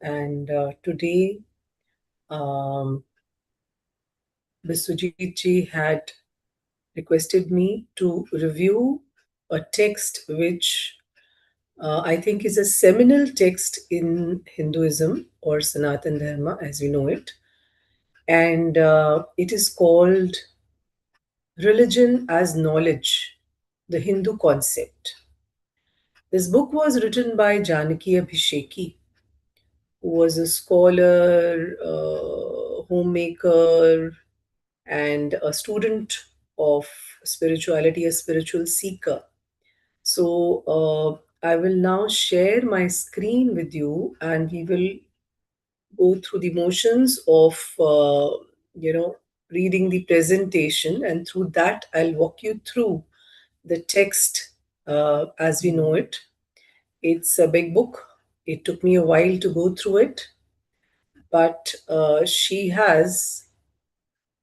And today, Biswajit ji had requested me to review a text which I think is a seminal text in Hinduism or Sanātana Dharma as we know it. And it is called Religion as Knowledge, the Hindu Concept. This book was written by Janaki Abhisheki, who was a scholar, homemaker, and a student of spirituality, a spiritual seeker. So, I will now share my screen with you, and we will go through the motions of, reading the presentation, and through that, I'll walk you through the text as we know it. It's a big book. It took me a while to go through it, but she has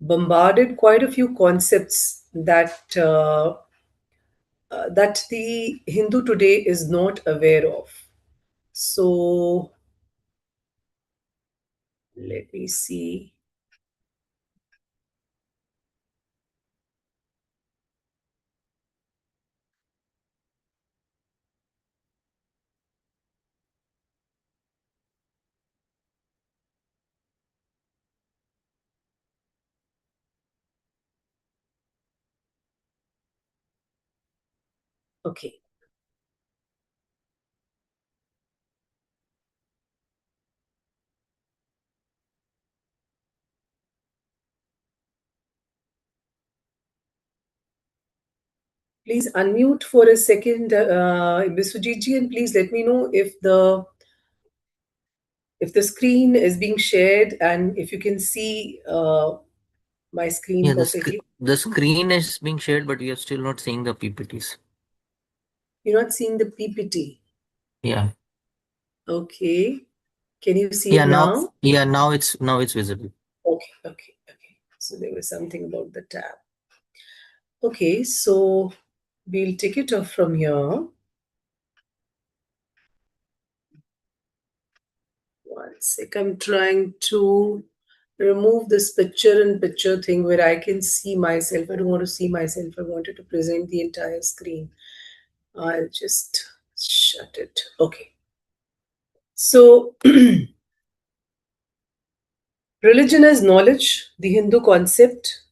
bombarded quite a few concepts that the Hindu today is not aware of. So let me see. Okay. Please unmute for a second, Biswajit ji, and please let me know if the screen is being shared and if you can see my screen Yeah, perfectly. the screen is being shared, but we are still not seeing the PPTs. You're not seeing the PPT. Yeah. Okay. Can you see it Yeah, now? now it's visible. Okay, okay, okay. So there was something about the tab. Okay, so we'll take it off from here. One sec, I'm trying to remove this picture in picture thing where I can see myself. I don't want to see myself. I wanted to present the entire screen. I'll just shut it. Okay. So, religion as knowledge, the Hindu concept,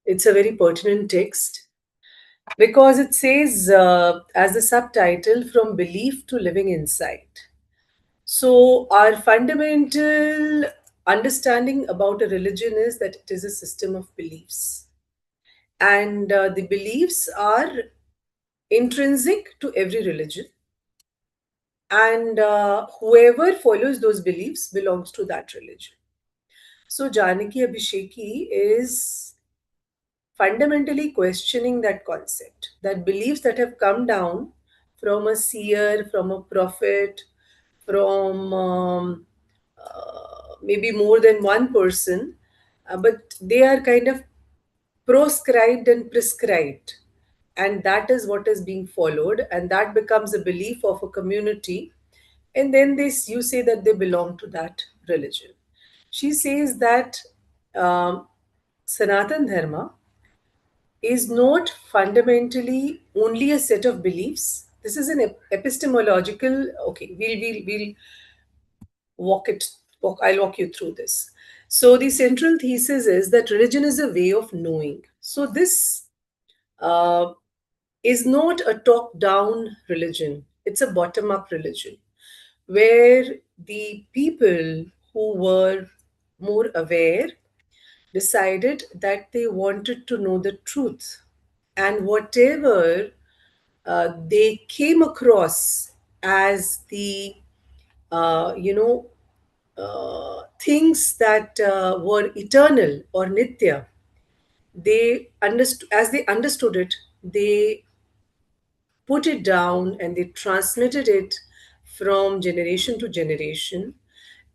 it's a very pertinent text because it says, as a subtitle, from belief to living insight. So, our fundamental understanding about a religion is that it is a system of beliefs. And the beliefs are intrinsic to every religion. And whoever follows those beliefs belongs to that religion. So, Janaki Abhisheki is fundamentally questioning that concept, that beliefs that have come down from a seer, from a prophet, from maybe more than one person, but they are kind of proscribed and prescribed. And that is what is being followed, and that becomes a belief of a community. And then this, you say that they belong to that religion. She says that um, Sanatan Dharma is not fundamentally only a set of beliefs. This is an epistemological. Okay, we'll walk it. I'll walk you through this. So the central thesis is that religion is a way of knowing. So this uh, is not a top-down religion. It's a bottom-up religion, where the people who were more aware decided that they wanted to know the truth, and whatever they came across as the you know things that were eternal or nitya, they understood, as they understood it, they put it down and they transmitted it from generation to generation.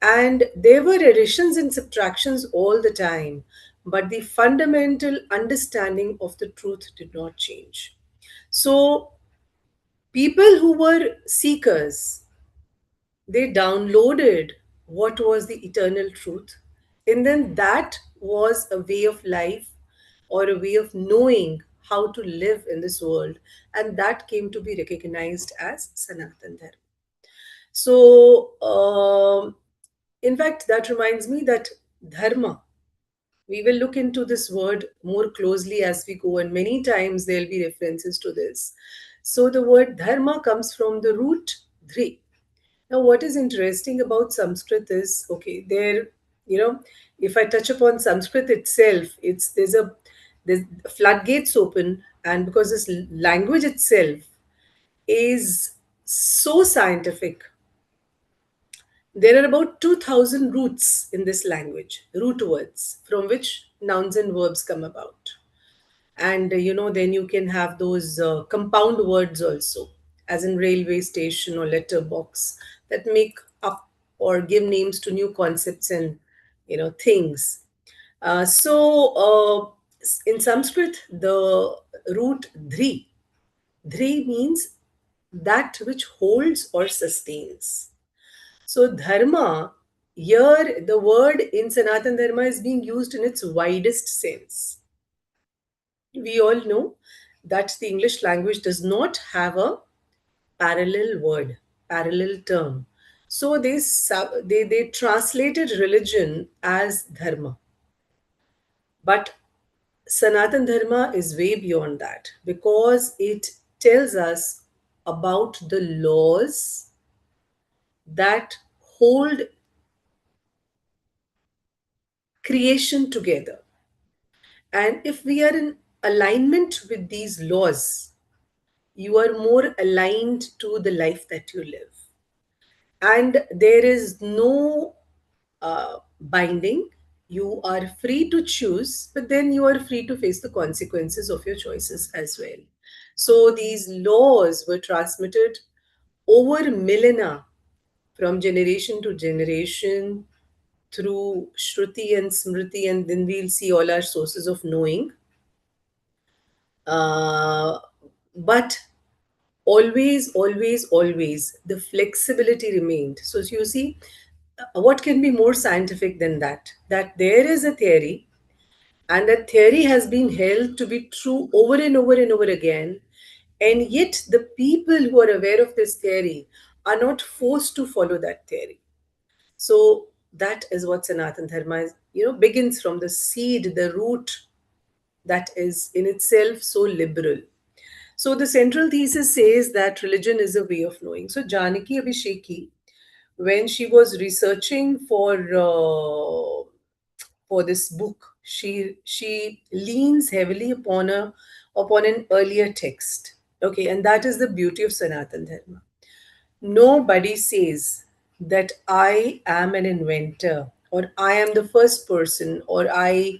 And there were additions and subtractions all the time, but the fundamental understanding of the truth did not change. So, people who were seekers, They downloaded what was the eternal truth, and then that was a way of life or a way of knowing how to live in this world, and that came to be recognized as Sanatan Dharma. So, in fact, that reminds me that dharma, we will look into this word more closely as we go, and many times there'll be references to this. So, the word dharma comes from the root dhri. Now, what is interesting about Sanskrit is, okay, there, you know, if I touch upon Sanskrit itself, there's floodgates open, and because this language itself is so scientific, there are about 2000 roots in this language, root words, from which nouns and verbs come about. And then you can have those compound words also, as in railway station or letterbox, that make up or give names to new concepts and things. In Sanskrit, the root dhri means that which holds or sustains. So, dharma, here the word in Sanatan Dharma is being used in its widest sense. We all know that the English language does not have a parallel word, parallel term. So, they translated religion as dharma. But Sanatan Dharma is way beyond that because it tells us about the laws that hold creation together. And if we are in alignment with these laws, you are more aligned to the life that you live. And there is no binding. You are free to choose, but then you are free to face the consequences of your choices as well. So these laws were transmitted over millennia, from generation to generation, through Shruti and Smriti, and then we'll see all our sources of knowing. Uh, but always, the flexibility remained. So you see, what can be more scientific than that? That there is a theory, and that theory has been held to be true over and over and over again. And yet, the people who are aware of this theory are not forced to follow that theory. So that is what Sanatan Dharma is, begins from the seed, the root that is in itself so liberal. So the central thesis says that religion is a way of knowing. So Janaki Abhisheki, when she was researching for this book, she leans heavily upon an earlier text. Okay, and that is the beauty of Sanatan Dharma. Nobody says that I am an inventor, or I am the first person, or I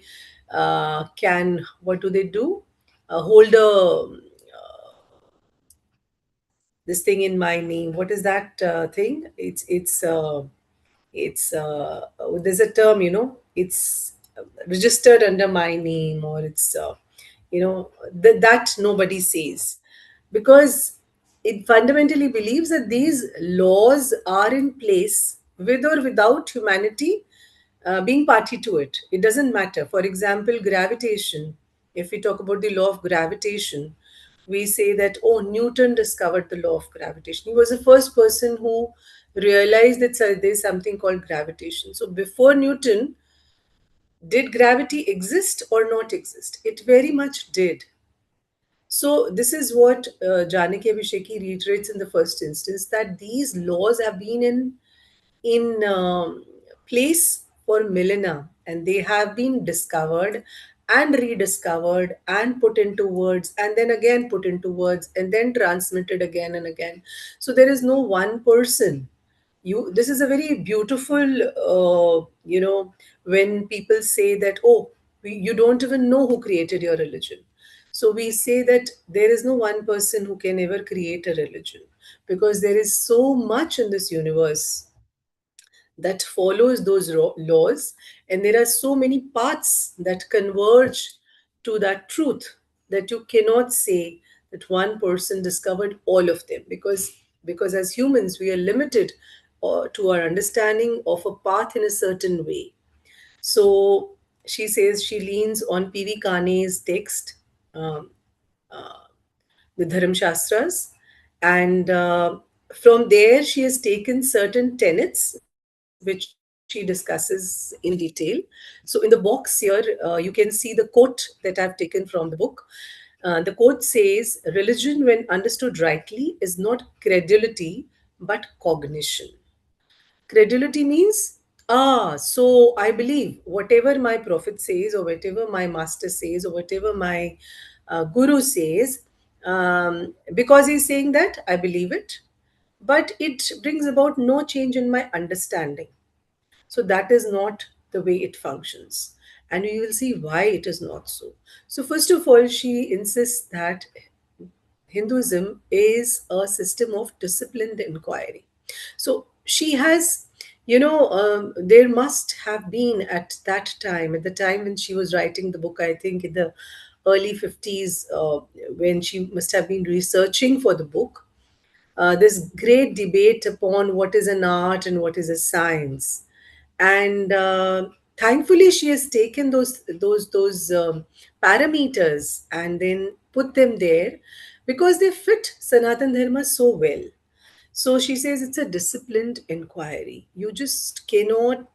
can, what do they do? Hold this thing in my name. What is that thing? It's there's a term, it's registered under my name, or it's that nobody says, because it fundamentally believes that these laws are in place with or without humanity being party to it. It doesn't matter. For example, gravitation. If we talk about the law of gravitation, we say that, oh, Newton discovered the law of gravitation. He was the first person who realized that there's something called gravitation. So before Newton, did gravity exist or not exist? It very much did. So this is what Janaki Abhisheki reiterates in the first instance, that these laws have been in place for millennia, and they have been discovered and rediscovered and put into words, and then again put into words, and then transmitted again and again. So there is no one person. This is a very beautiful when people say that, oh, you don't even know who created your religion. So we say that there is no one person who can ever create a religion, because there is so much in this universe that follows those laws, and there are so many paths that converge to that truth, that you cannot say that one person discovered all of them, because as humans we are limited or to our understanding of a path in a certain way. So she says she leans on P.V. Kane's text, um, uh, the Dharam Shastras, and from there she has taken certain tenets which she discusses in detail. So in the box here, you can see the quote that I've taken from the book. The quote says, "Religion, when understood rightly, is not credulity but cognition." Credulity means, so I believe whatever my prophet says, or whatever my master says, or whatever my guru says, because he's saying that, I believe it. But it brings about no change in my understanding. So that is not the way it functions. And we will see why it is not so. So, first of all, she insists that Hinduism is a system of disciplined inquiry. So she has, there must have been at that time, at the time when she was writing the book, I think in the early 50s, when she must have been researching for the book, this great debate upon what is an art and what is a science. And thankfully she has taken those parameters and then put them there because they fit Sanātana Dharma so well. So she says it's a disciplined inquiry. You just cannot,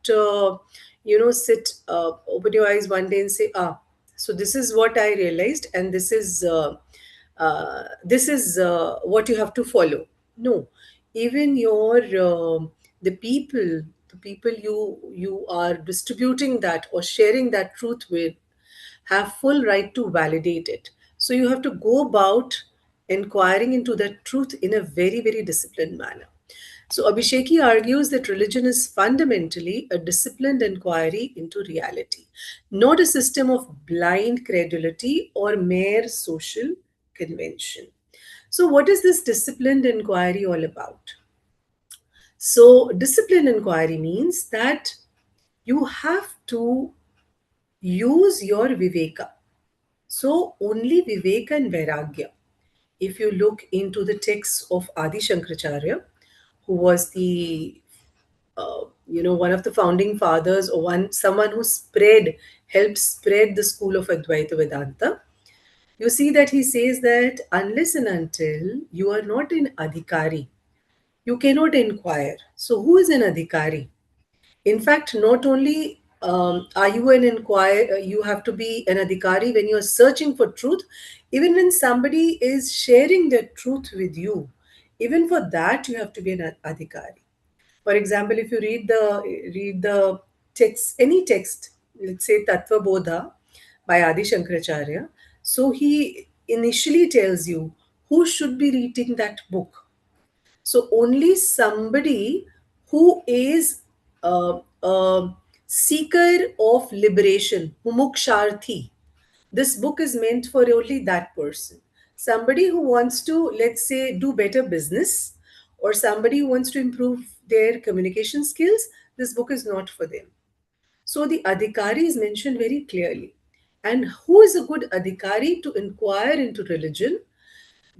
sit, open your eyes one day and say, so this is what I realized, and this is what you have to follow. No, even the people you are distributing that or sharing that truth with have full right to validate it. So you have to go about inquiring into that truth in a very, very disciplined manner. So Abhisheki argues that religion is fundamentally a disciplined inquiry into reality, not a system of blind credulity or mere social convention. So, what is this disciplined inquiry all about? So, disciplined inquiry means that you have to use your viveka. So, only viveka and vairagya. If you look into the texts of Adi Shankaracharya, who was the one of the founding fathers, or someone who helped spread the school of Advaita Vedanta, you see that he says that unless and until you are not in adhikari, you cannot inquire. So, who is an adhikari? In fact, not only are you an inquirer, you have to be an adhikari when you are searching for truth, even when somebody is sharing their truth with you. Even for that, you have to be an adhikari. For example, if you read the text, any text, let's say Tattva Bodha by Adi Shankaracharya, so he initially tells you who should be reading that book. So only somebody who is a seeker of liberation, mumuksharthi. This book is meant for only that person. Somebody who wants to, let's say, do better business, or somebody who wants to improve their communication skills, this book is not for them. So the adhikari is mentioned very clearly. And who is a good adhikari to inquire into religion?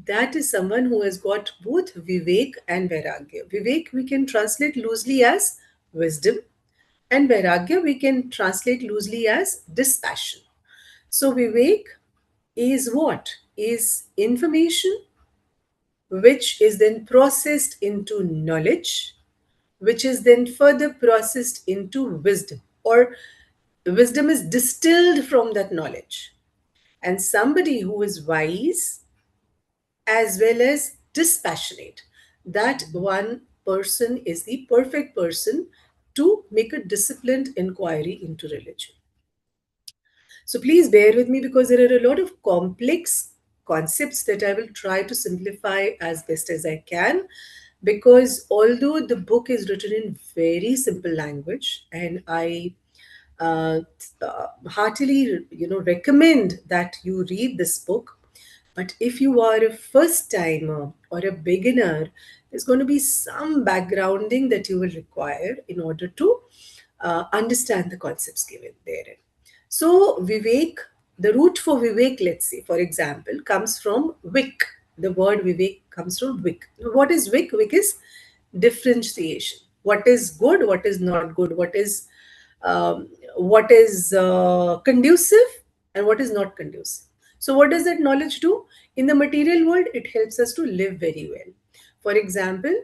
That is someone who has got both Vivek and Vairagya. Vivek we can translate loosely as wisdom, and Vairagya we can translate loosely as dispassion. So, Vivek is what? Is information which is then processed into knowledge, which is then further processed into wisdom, or wisdom is distilled from that knowledge. And somebody who is wise as well as dispassionate. That one person is the perfect person to make a disciplined inquiry into religion. So please bear with me because there are a lot of complex concepts that I will try to simplify as best as I can. Because although the book is written in very simple language, and I uh, heartily recommend that you read this book, but if you are a first timer or a beginner, there's going to be some backgrounding that you will require in order to understand the concepts given therein. So, Vivek, the root for Vivek, let's say, for example, comes from Vik. The word Vivek comes from Vik. What is Vik? Vik is differentiation. what is good, what is not good, um, what is conducive and what is not conducive. So what does that knowledge do? In the material world, it helps us to live very well. For example,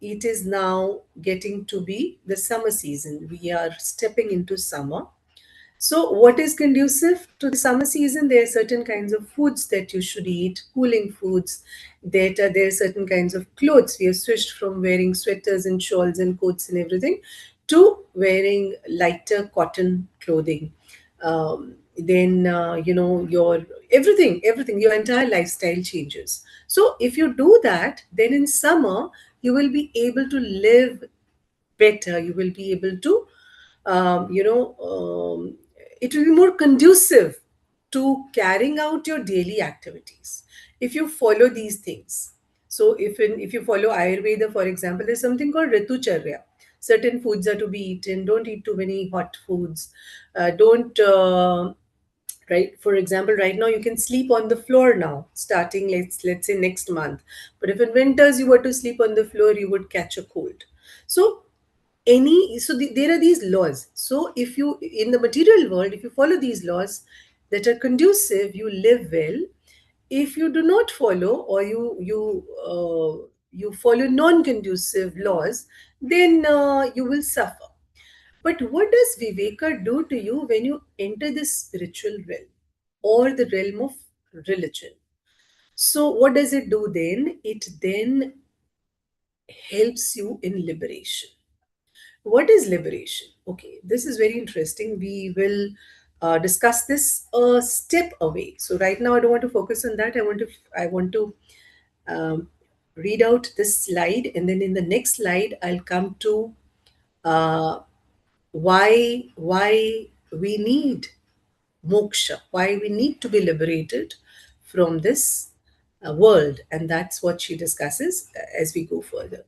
it is now getting to be the summer season. We are stepping into summer. So, what is conducive to the summer season? There are certain kinds of foods that you should eat, cooling foods. There are certain kinds of clothes. We have switched from wearing sweaters and shawls and coats and everything to wearing lighter cotton clothing. Then your everything, your entire lifestyle changes. So, if you do that, then in summer you will be able to live better. You will be able to it will be more conducive to carrying out your daily activities if you follow these things. So if you follow Ayurveda, for example, there's something called ritucharya. Certain foods are to be eaten. Don't eat too many hot foods. Don't right. For example, right now you can sleep on the floor now, starting let's say next month. But if in winters you were to sleep on the floor, you would catch a cold. So there are these laws. So if you, in the material world, if you follow these laws that are conducive, you live well. If you do not follow, or you follow non-conducive laws, then you will suffer. But what does Viveka do to you when you enter this spiritual realm or the realm of religion? So what does it do then? It then helps you in liberation. What is liberation? Okay, this is very interesting. We will discuss this a step away. So right now, I don't want to focus on that. I want to um, read out this slide, and then in the next slide, I'll come to uh, why we need moksha, why we need to be liberated from this world, and that's what she discusses as we go further.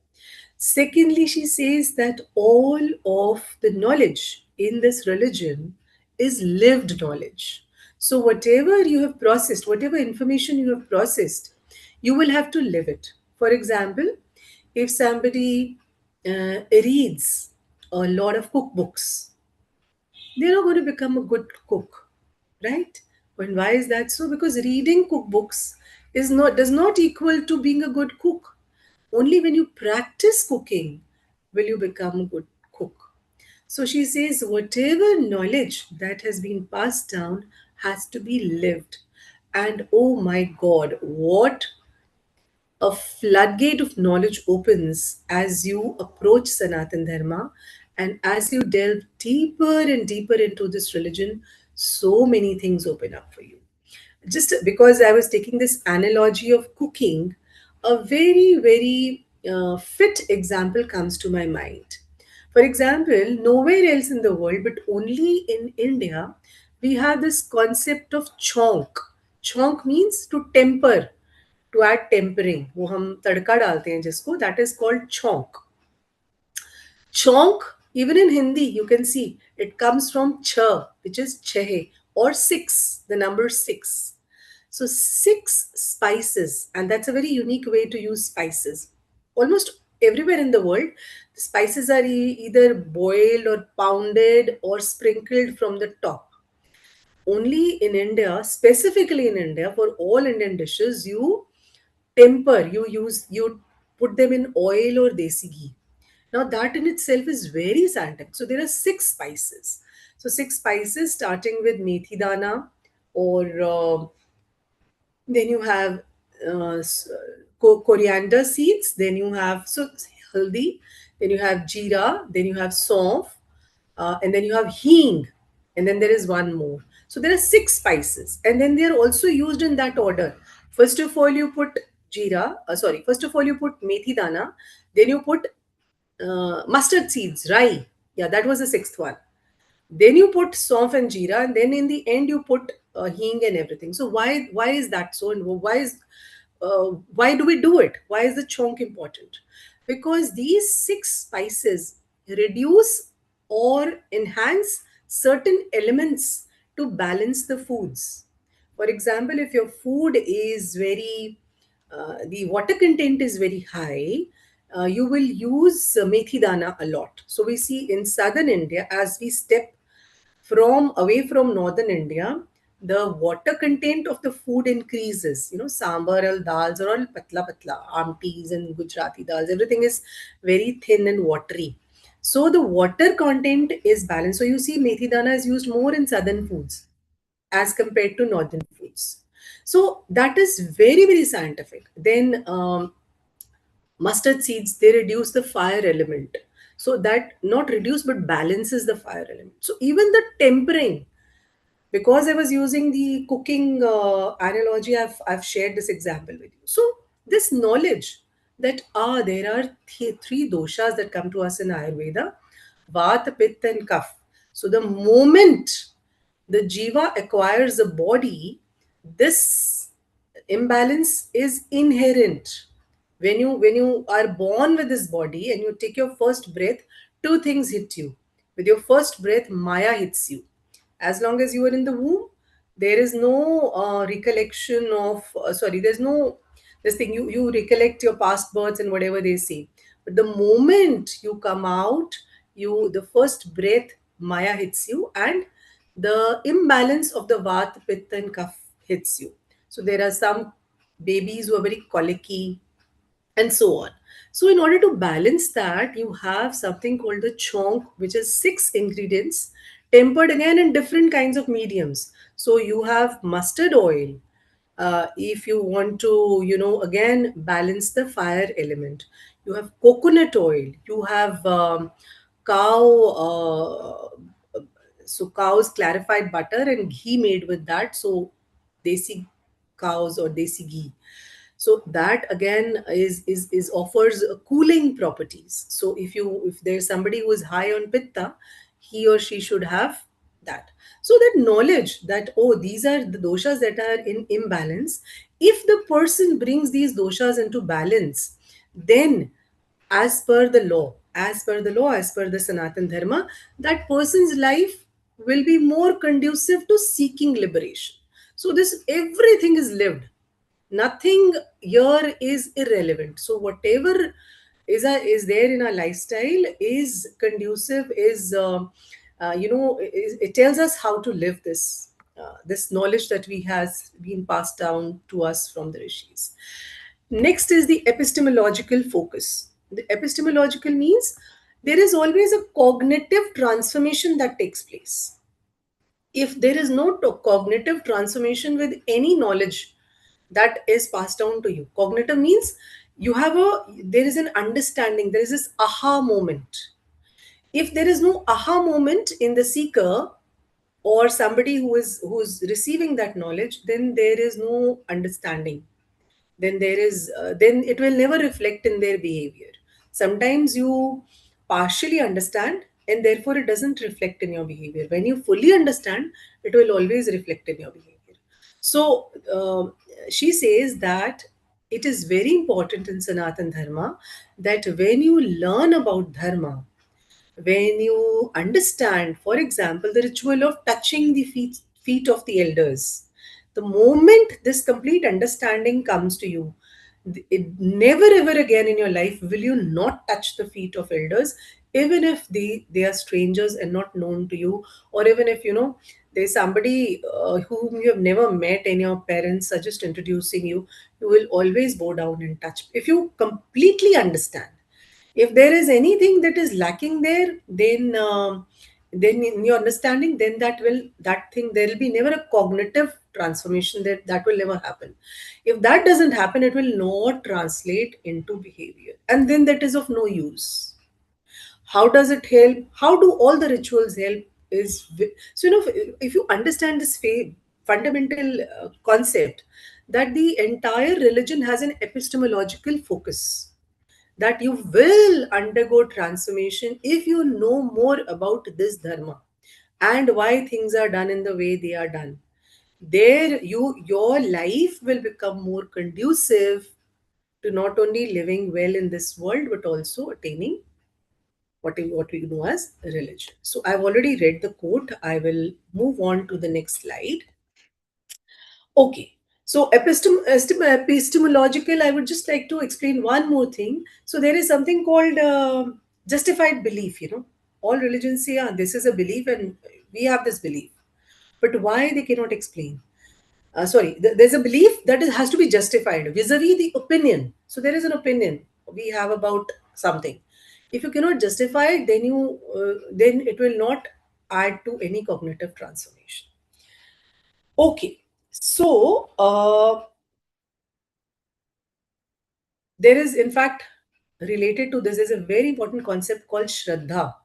Secondly, she says that all of the knowledge in this religion is lived knowledge. So, whatever you have processed, whatever information you have processed, you will have to live it. For example, if somebody reads a lot of cookbooks, they're not going to become a good cook, right? And why is that so? Because reading cookbooks does not equal to being a good cook. Only when you practice cooking will you become a good cook. So she says whatever knowledge that has been passed down has to be lived. And oh my God, what a floodgate of knowledge opens as you approach Sanātana Dharma, and as you delve deeper and deeper into this religion, so many things open up for you. Just because I was taking this analogy of cooking, a very, very fit example comes to my mind. For example, nowhere else in the world, but only in India, we have this concept of chonk. Chonk means to temper, to add tempering. वो हम तड़का डालते हैं जिसको, that is called chonk. Chonk, even in Hindi, you can see it comes from cha, which is chehe, or six, the number six. So, six spices, and that's a very unique way to use spices. Almost everywhere in the world, the spices are either boiled or pounded or sprinkled from the top. Only in India, specifically in India, for all Indian dishes, you temper, you put them in oil or desi ghee. Now that in itself is very scientific. So there are six spices. So six spices starting with methi dana, or then you have coriander seeds. Then you have haldi. Then you have jeera. Then you have saunf, and then you have hing, and then there is one more. So there are six spices, and then they are also used in that order. First of all, you put jeera. Sorry. First of all, you put methi dana. Then you put mustard seeds, rye. Yeah, that was the sixth one. Then you put saunf and jeera, and then in the end you put hing and everything. So why is that so? And why do we do it? Why is the chonk important? Because these six spices reduce or enhance certain elements to balance the foods. For example, if your food is very the water content is very high, you will use methi dana a lot. So we see in southern India, as we step from away from northern India, the water content of the food increases. You know, sambar or dals are all patla patla, amtis and Gujarati dals. Everything is very thin and watery. So the water content is balanced. So you see, methi dana is used more in southern foods as compared to northern foods. So that is very, very scientific. Then mustard seeds, they reduce the fire element. So that not reduce but balances the fire element. So even the tempering, because I was using the cooking analogy, I've shared this example with you. So this knowledge that there are three doshas that come to us in Ayurveda: Vata, Pitta, and Kapha. So the moment the jiva acquires a body, this imbalance is inherent. When you are born with this body and you take your first breath, two things hit you. With your first breath, Maya hits you. As long as you are in the womb, there is no recollection of sorry, there's no this thing. You recollect your past births and whatever they say. But the moment you come out, you the first breath, Maya hits you, and the imbalance of the Vata, Pitta, and Kapha hits you. So there are some babies who are very colicky and so on. So, in order to balance that, you have something called the chonk, which is six ingredients tempered again in different kinds of mediums. So, you have mustard oil. If you want to, again balance the fire element, you have coconut oil, you have cow, so cow's clarified butter and ghee made with that. So, desi cows or desi ghee, so that again is offers cooling properties. So if there's somebody who is high on pitta, he or she should have that. So that knowledge that, oh, these are the doshas that are in imbalance, if the person brings these doshas into balance, then as per the Sanātana Dharma, that person's life will be more conducive to seeking liberation. So this everything is lived, nothing here is irrelevant. So whatever is there in our lifestyle is conducive, is it tells us how to live this knowledge that we has been passed down to us from the rishis. Next is the epistemological focus. The epistemological means there is always a cognitive transformation that takes place. If there is no cognitive transformation with any knowledge that is passed down to you, cognitive means there is an understanding, there is this aha moment. If there is no aha moment in the seeker or somebody who's receiving that knowledge, then there is no understanding, then it will never reflect in their behavior. Sometimes you partially understand and therefore it doesn't reflect in your behavior. When you fully understand, it will always reflect in your behavior. So she says that it is very important in Sanatan Dharma that when you learn about dharma, when you understand, for example, the ritual of touching the feet of the elders, the moment this complete understanding comes to you, never ever again in your life will you not touch the feet of elders, even if they are strangers and not known to you, or even if there's somebody whom you have never met and your parents are just introducing you, you will always bow down and touch if you completely understand. If there is anything that is lacking there, then in your understanding, then that thing, there will be never a cognitive transformation, that will never happen. If that doesn't happen, it will not translate into behavior, and then that is of no use. How does it help? How do all the rituals help? So if you understand this fundamental concept, that the entire religion has an epistemological focus, that you will undergo transformation if you know more about this dharma and why things are done in the way they are done. There, your life will become more conducive to not only living well in this world but also attaining what we know as religion. So I've already read the quote. I will move on to the next slide. Okay. So, epistemological, I would just like to explain one more thing. So, there is something called justified belief. All religions say, this is a belief and we have this belief. But why they cannot explain? Sorry, there's a belief that has to be justified vis-a-vis the opinion. So, there is an opinion we have about something. If you cannot justify it, then it will not add to any cognitive transformation. Okay, so there is, in fact, related to this is a very important concept called Shraddha,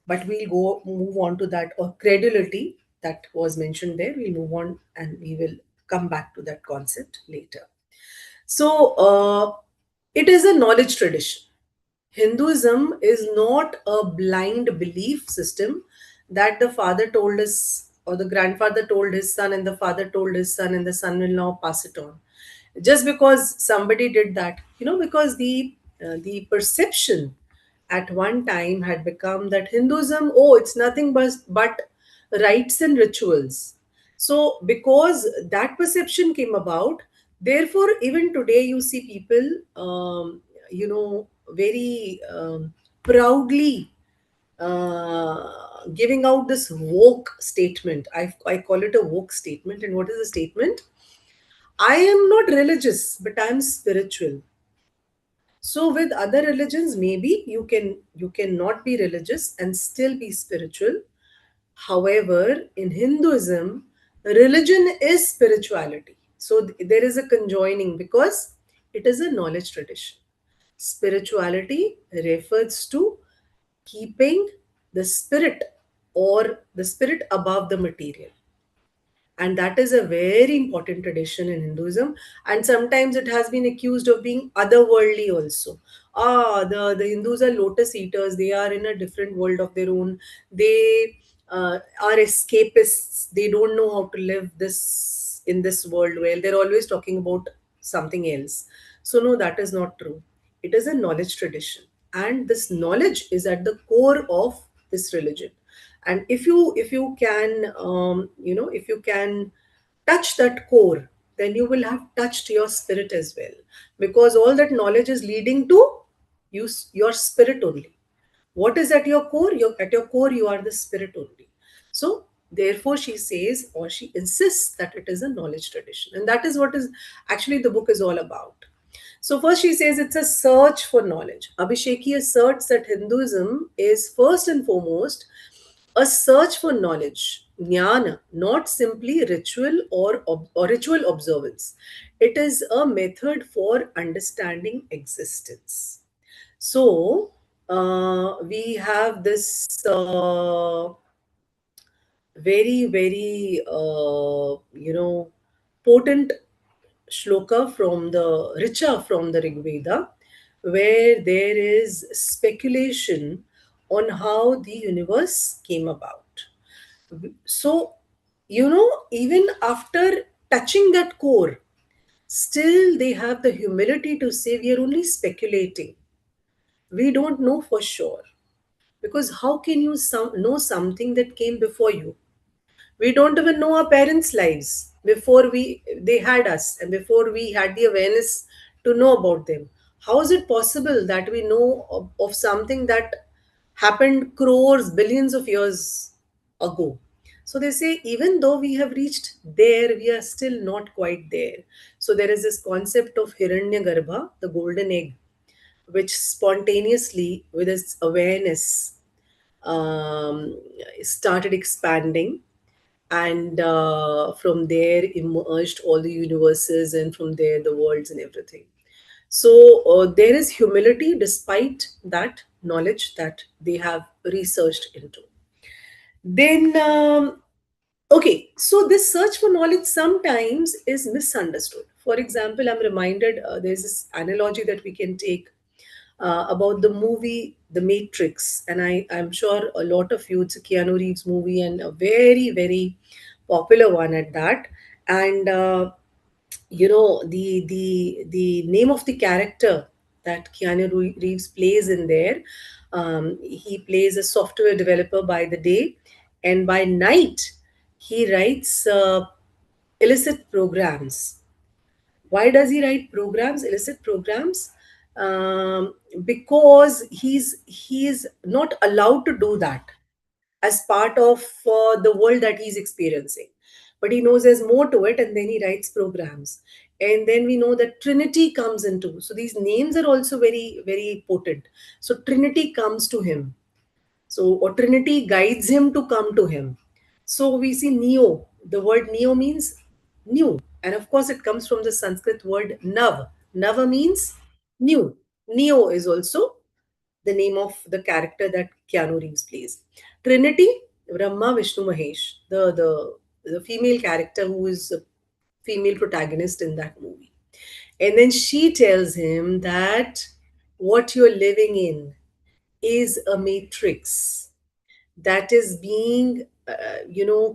but we'll go move on to that, or credulity that was mentioned there. We'll move on and we will come back to that concept later. So, it is a knowledge tradition. Hinduism is not a blind belief system that the father told us, or the grandfather told his son, and the father told his son, and the son will now pass it on. Just because somebody did that, because the perception at one time had become that Hinduism, oh, it's nothing but rites and rituals. So, because that perception came about, therefore, even today you see people, very proudly giving out this woke statement. I call it a woke statement. And what is the statement? I am not religious, but I'm spiritual. So with other religions, maybe you can not be religious and still be spiritual. However, in Hinduism, religion is spirituality. So there is a conjoining because it is a knowledge tradition. Spirituality refers to keeping the spirit, or the spirit above the material, and that is a very important tradition in Hinduism. And sometimes it has been accused of being otherworldly also. The Hindus are lotus eaters, they are in a different world of their own. They are escapists, they don't know how to live this in this world well, they're always talking about something else. So no, that is not true. It is a knowledge tradition, and this knowledge is at the core of this religion. And if you can if you can touch that core, then you will have touched your spirit as well, because all that knowledge is leading to your spirit only. What is at your core? At your core you are the spirit only. So therefore she says, or she insists, that it is a knowledge tradition, and that is what is actually the book is all about. So first she says it's a search for knowledge. Abhisheki asserts that Hinduism is first and foremost a search for knowledge, jnana, not simply ritual or ritual observance. It is a method for understanding existence. So we have this very, very, potent shloka from the Richa from the Rig Veda, where there is speculation on how the universe came about. So, even after touching that core, still they have the humility to say we are only speculating. We don't know for sure. Because how can you know something that came before you? We don't even know our parents' lives before they had us, and before we had the awareness to know about them. How is it possible that we know of something that happened crores, billions of years ago? So they say, even though we have reached there, we are still not quite there. So there is this concept of Hiranyagarbha, the golden egg, which spontaneously, with its awareness, started expanding, and from there emerged all the universes, and from there the worlds and everything. So there is humility despite that knowledge that they have researched into. Then okay, so this search for knowledge sometimes is misunderstood. For example, I'm reminded, there's this analogy that we can take about the movie The Matrix, and I'm sure a lot of you, it's a Keanu Reeves movie, and a very, very popular one at that. And the name of the character that Reeves plays in there, he plays a software developer by the day, and by night he writes. illicit programs. Why does he write programs, illicit programs? Because he's not allowed to do that as part of the world that he's experiencing. But he knows there's more to it, and then he writes programs. And then we know that Trinity comes into. So these names are also very, very potent. So Trinity comes to him. So, or Trinity guides him to come to him. So we see Neo. The word Neo means new. And of course, it comes from the Sanskrit word Nav. Nava means new. Neo is also the name of the character that Keanu Reeves plays. Trinity, Brahma, Vishnu, Mahesh, the female character who is a female protagonist in that movie. And then she tells him that what you're living in is a matrix that is being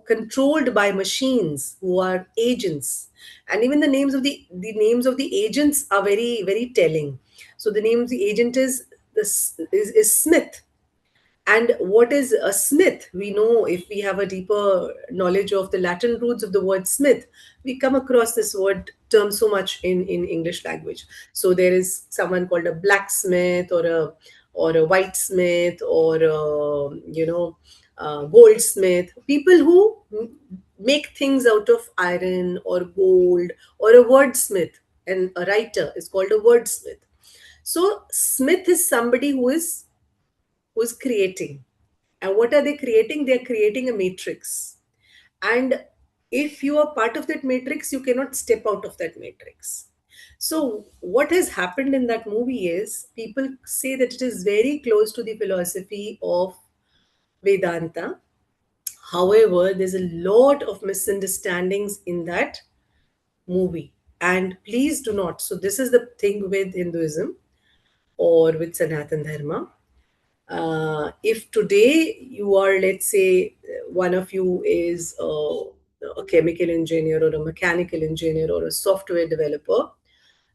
controlled by machines who are agents. And even the names of the agents are very, very telling. So the name of the agent is this is Smith. And what is a smith? We know, if we have a deeper knowledge of the Latin roots of the word smith, we come across this word term so much in English language. So there is someone called a blacksmith, or a whitesmith, or goldsmith. People who make things out of iron or gold, or a wordsmith. And a writer is called a wordsmith. So smith is somebody who's creating. And what are they creating? They're creating a matrix. And if you are part of that matrix, you cannot step out of that matrix. So, what has happened in that movie is people say that it is very close to the philosophy of Vedanta. However, there's a lot of misunderstandings in that movie. And please do not. So, this is the thing with Hinduism or with Sanātana Dharma. If today you are, let's say, one of you is a chemical engineer, or a mechanical engineer, or a software developer,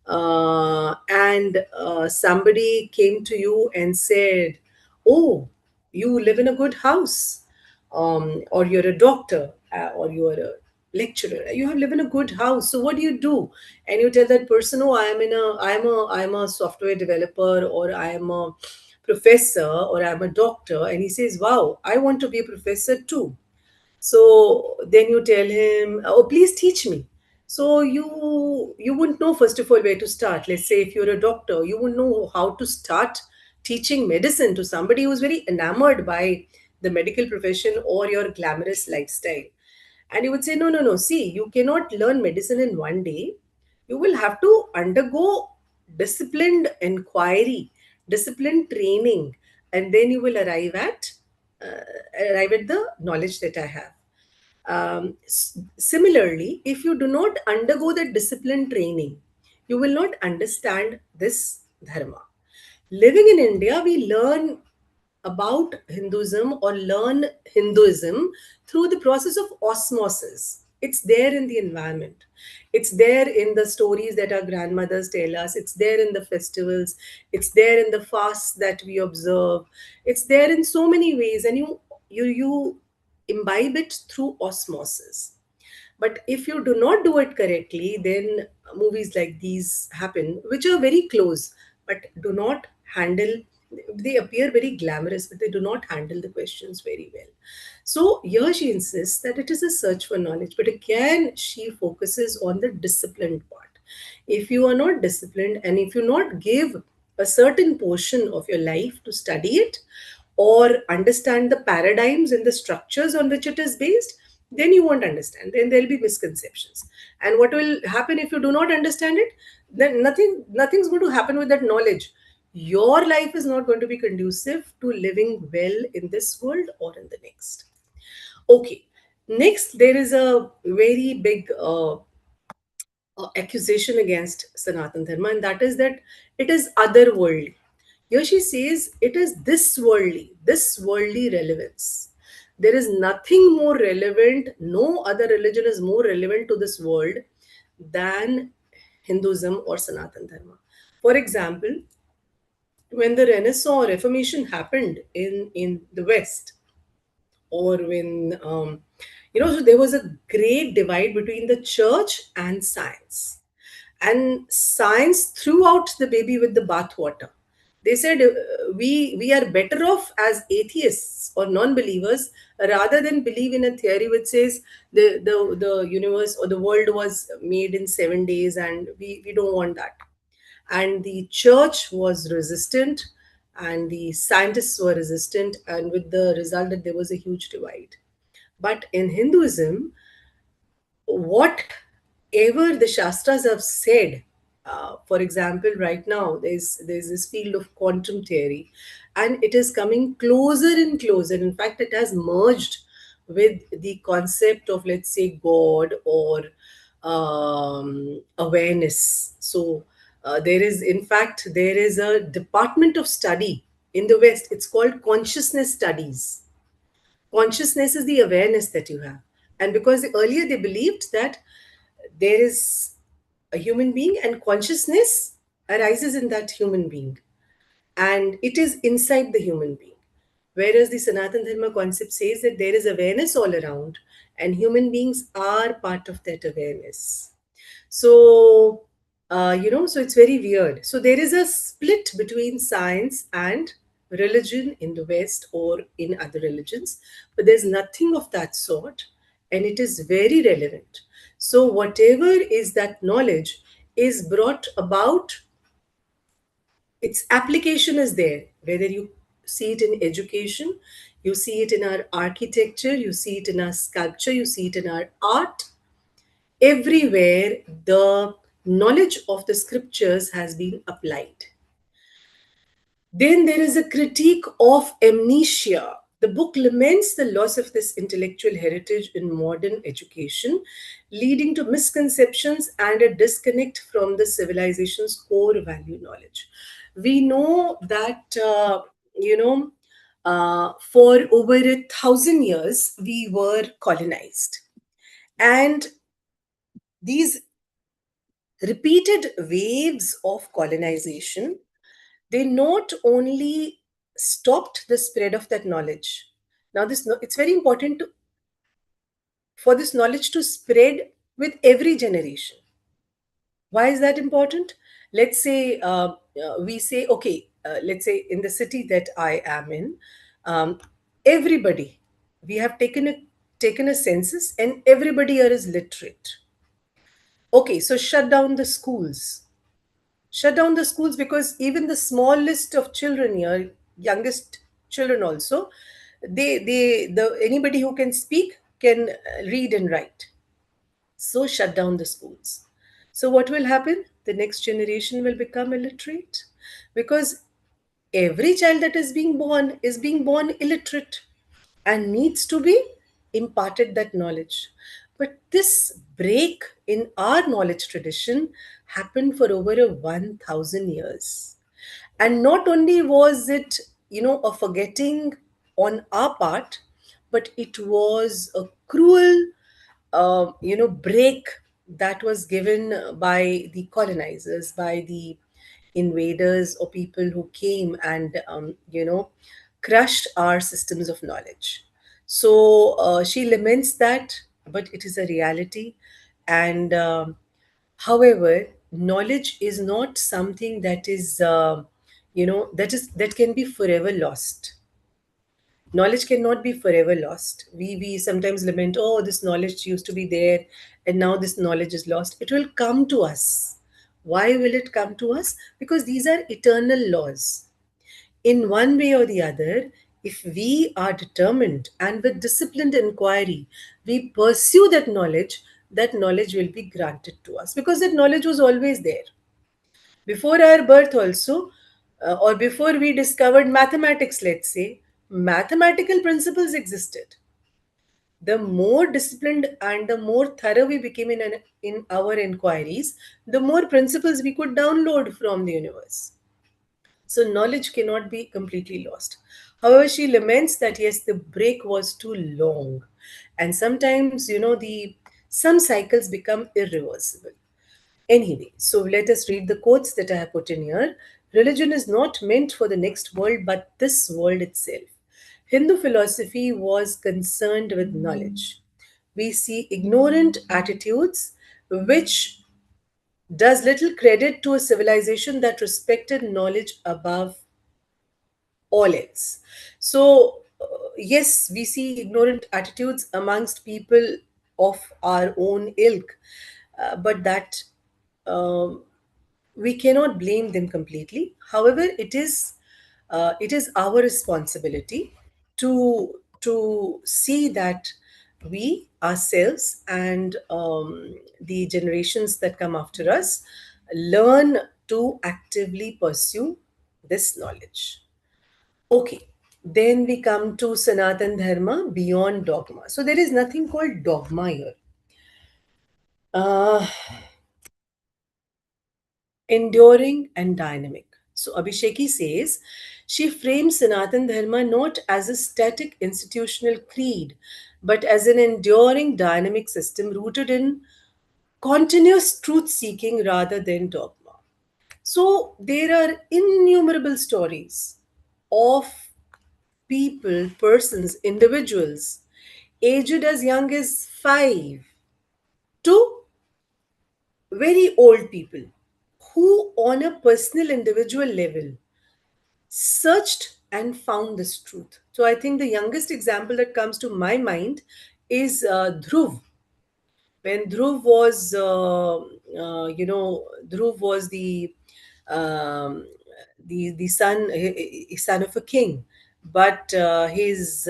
and somebody came to you and said, "Oh, you live in a good house, or you're a doctor, or you're a lecturer. You have live in a good house. So what do you do?" And you tell that person, "Oh, I'm a software developer, or I am a professor, or I'm a doctor." And he says, "Wow, I want to be a professor too." So then you tell him, "Oh, please teach me." So you wouldn't know, first of all, where to start. Let's say if you're a doctor, you wouldn't know how to start teaching medicine to somebody who's very enamored by the medical profession or your glamorous lifestyle. And you would say, "No, no, no. See, you cannot learn medicine in one day. You will have to undergo disciplined inquiry, disciplined training, and then you will uh, arrive at the knowledge that I have." Similarly, if you do not undergo the discipline training, you will not understand this dharma. Living in India, we learn about Hinduism, or learn Hinduism through the process of osmosis. It's there in the environment. It's there in the stories that our grandmothers tell us. It's there in the festivals. It's there in the fasts that we observe. It's there in so many ways, and you imbibe it through osmosis. But if you do not do it correctly, then movies like these happen, which are very close, but do not handle, they appear very glamorous, but they do not handle the questions very well. So here she insists that it is a search for knowledge, but again, she focuses on the disciplined part. If you are not disciplined, and if you not give a certain portion of your life to study it, or understand the paradigms and the structures on which it is based, then you won't understand. Then there'll be misconceptions. And what will happen if you do not understand it? Then nothing's going to happen with that knowledge. Your life is not going to be conducive to living well in this world or in the next. Okay. Next, there is a very big accusation against Sanatan Dharma, and that is that it is otherworldly. Here she says it is this worldly relevance. There is nothing more relevant, no other religion is more relevant to this world than Hinduism or Sanatan Dharma. For example, when the Renaissance Reformation happened in the West, or when So there was a great divide between the church and science. And science threw out the baby with the bathwater. They said we are better off as atheists or non-believers rather than believe in a theory which says the universe or the world was made in 7 days, and we don't want that. And the church was resistant, and the scientists were resistant, and with the result that there was a huge divide. But in Hinduism, whatever the Shastras have said, for example, right now there's this field of quantum theory, and it is coming closer and closer. In fact, it has merged with the concept of, let's say, God or awareness. So in fact, there is a department of study in the West. It's called consciousness studies. Consciousness is the awareness that you have. And because earlier they believed that there is a human being and consciousness arises in that human being, and it is inside the human being. Whereas the Sanātana Dharma concept says that there is awareness all around, and human beings are part of that awareness. So, so it's very weird. So there is a split between science and religion in the West or in other religions, but there's nothing of that sort, and it is very relevant. So, whatever is that knowledge is brought about, its application is there, whether you see it in education, you see it in our architecture, you see it in our sculpture, you see it in our art. Everywhere the knowledge of the scriptures has been applied. Then there is a critique of amnesia. The book laments the loss of this intellectual heritage in modern education, leading to misconceptions and a disconnect from the civilization's core value knowledge. We know that, for over 1,000 years, we were colonized. And these repeated waves of colonization, they not only stopped the spread of that knowledge. Now it's very important for this knowledge to spread with every generation. Why is that important? Let's say we say, okay, let's say in the city that I am in, um, everybody, we have taken a census, and everybody here is literate. Okay, so shut down the schools, because even the smallest of children here, youngest children also, the anybody who can speak can read and write. So shut down the schools. So what will happen? The next generation will become illiterate, because every child that is being born illiterate and needs to be imparted that knowledge. But this break in our knowledge tradition happened for over 1,000 years. And not only was it, a forgetting on our part, but it was a cruel, break that was given by the colonizers, by the invaders or people who came and, crushed our systems of knowledge. So she laments that, but it is a reality. And however, knowledge is not something that is, that can be forever lost. Knowledge cannot be forever lost. We sometimes lament, oh, this knowledge used to be there and now this knowledge is lost. It will come to us. Why will it come to us? Because these are eternal laws. In one way or the other, if we are determined and with disciplined inquiry we pursue that knowledge will be granted to us, because that knowledge was always there before our birth also, or before we discovered mathematics. Let's say mathematical principles existed. The more disciplined and the more thorough we became in our inquiries, the more principles we could download from the universe. So knowledge cannot be completely lost. However, she laments that yes, the break was too long, and sometimes, the some cycles become irreversible. Anyway, so let us read the quotes that I have put in here. Religion is not meant for the next world, but this world itself. Hindu philosophy was concerned with knowledge. We see ignorant attitudes, which does little credit to a civilization that respected knowledge above all else. So, yes, we see ignorant attitudes amongst people of our own ilk, but that um, we cannot blame them completely. However, it is our responsibility to see that we ourselves and the generations that come after us learn to actively pursue this knowledge. Okay, then we come to Sanatan Dharma beyond dogma. So there is nothing called dogma here. Uh, Enduring and dynamic. So Abhisheki says she frames Sanatan Dharma not as a static institutional creed, but as an enduring dynamic system rooted in continuous truth seeking rather than dogma. So there are innumerable stories of people, persons, individuals, aged as young as 5 to very old people who, on a personal, individual level, searched and found this truth. So I think the youngest example that comes to my mind is Dhruv. When Dhruv was, Dhruv was um, the son of a king, but his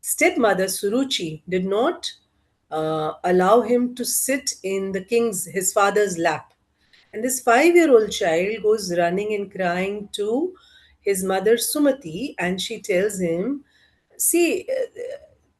stepmother Suruchi did not allow him to sit in the king's his father's lap. And this 5-year-old child goes running and crying to his mother Sumati, and she tells him, "See,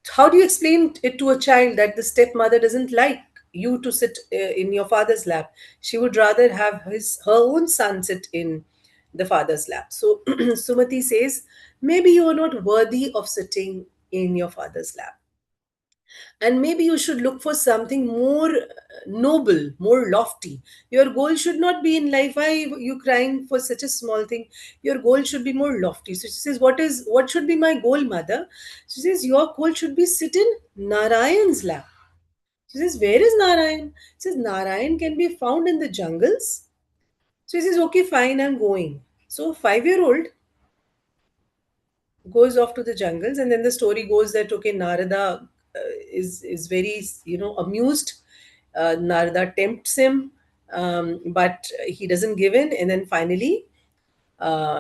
how do you explain it to a child that the stepmother doesn't like you to sit in your father's lap? She would rather have her own son sit in the father's lap." So Sumati says, "Maybe you are not worthy of sitting in your father's lap, and maybe you should look for something more noble, more lofty. Your goal should not be in life. Why you crying for such a small thing? Your goal should be more lofty." So she says, what should be my goal, mother?" She says, "Your goal should be sit in Narayan's lap." She says, "Where is Narayan?" She says, "Narayan can be found in the jungles." So he says, "Okay, fine, I'm going." So 5-year-old goes off to the jungles, and then the story goes that, okay, Narada is very amused. Narada tempts him, but he doesn't give in, and then finally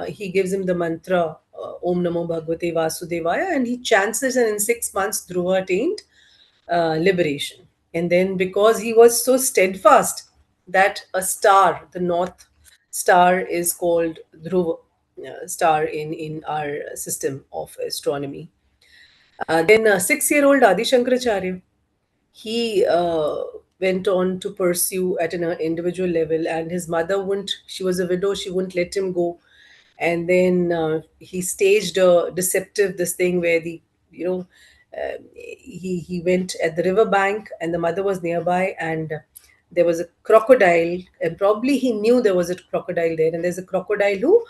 he gives him the mantra, Om Namo Bhagavate Vasudevaya, and he chants this, and in 6 months Dhruva attained liberation. And then, because he was so steadfast, that a star, the north star, is called Dhruva star in our system of astronomy. Then 6-year-old Adi Shankaracharya, he went on to pursue at an individual level, and his mother wouldn't, she was a widow, she wouldn't let him go. And then he staged a deceptive this thing where you know he went at the river bank, and the mother was nearby, and there was a crocodile, and probably he knew there was a crocodile there, and there's a crocodile who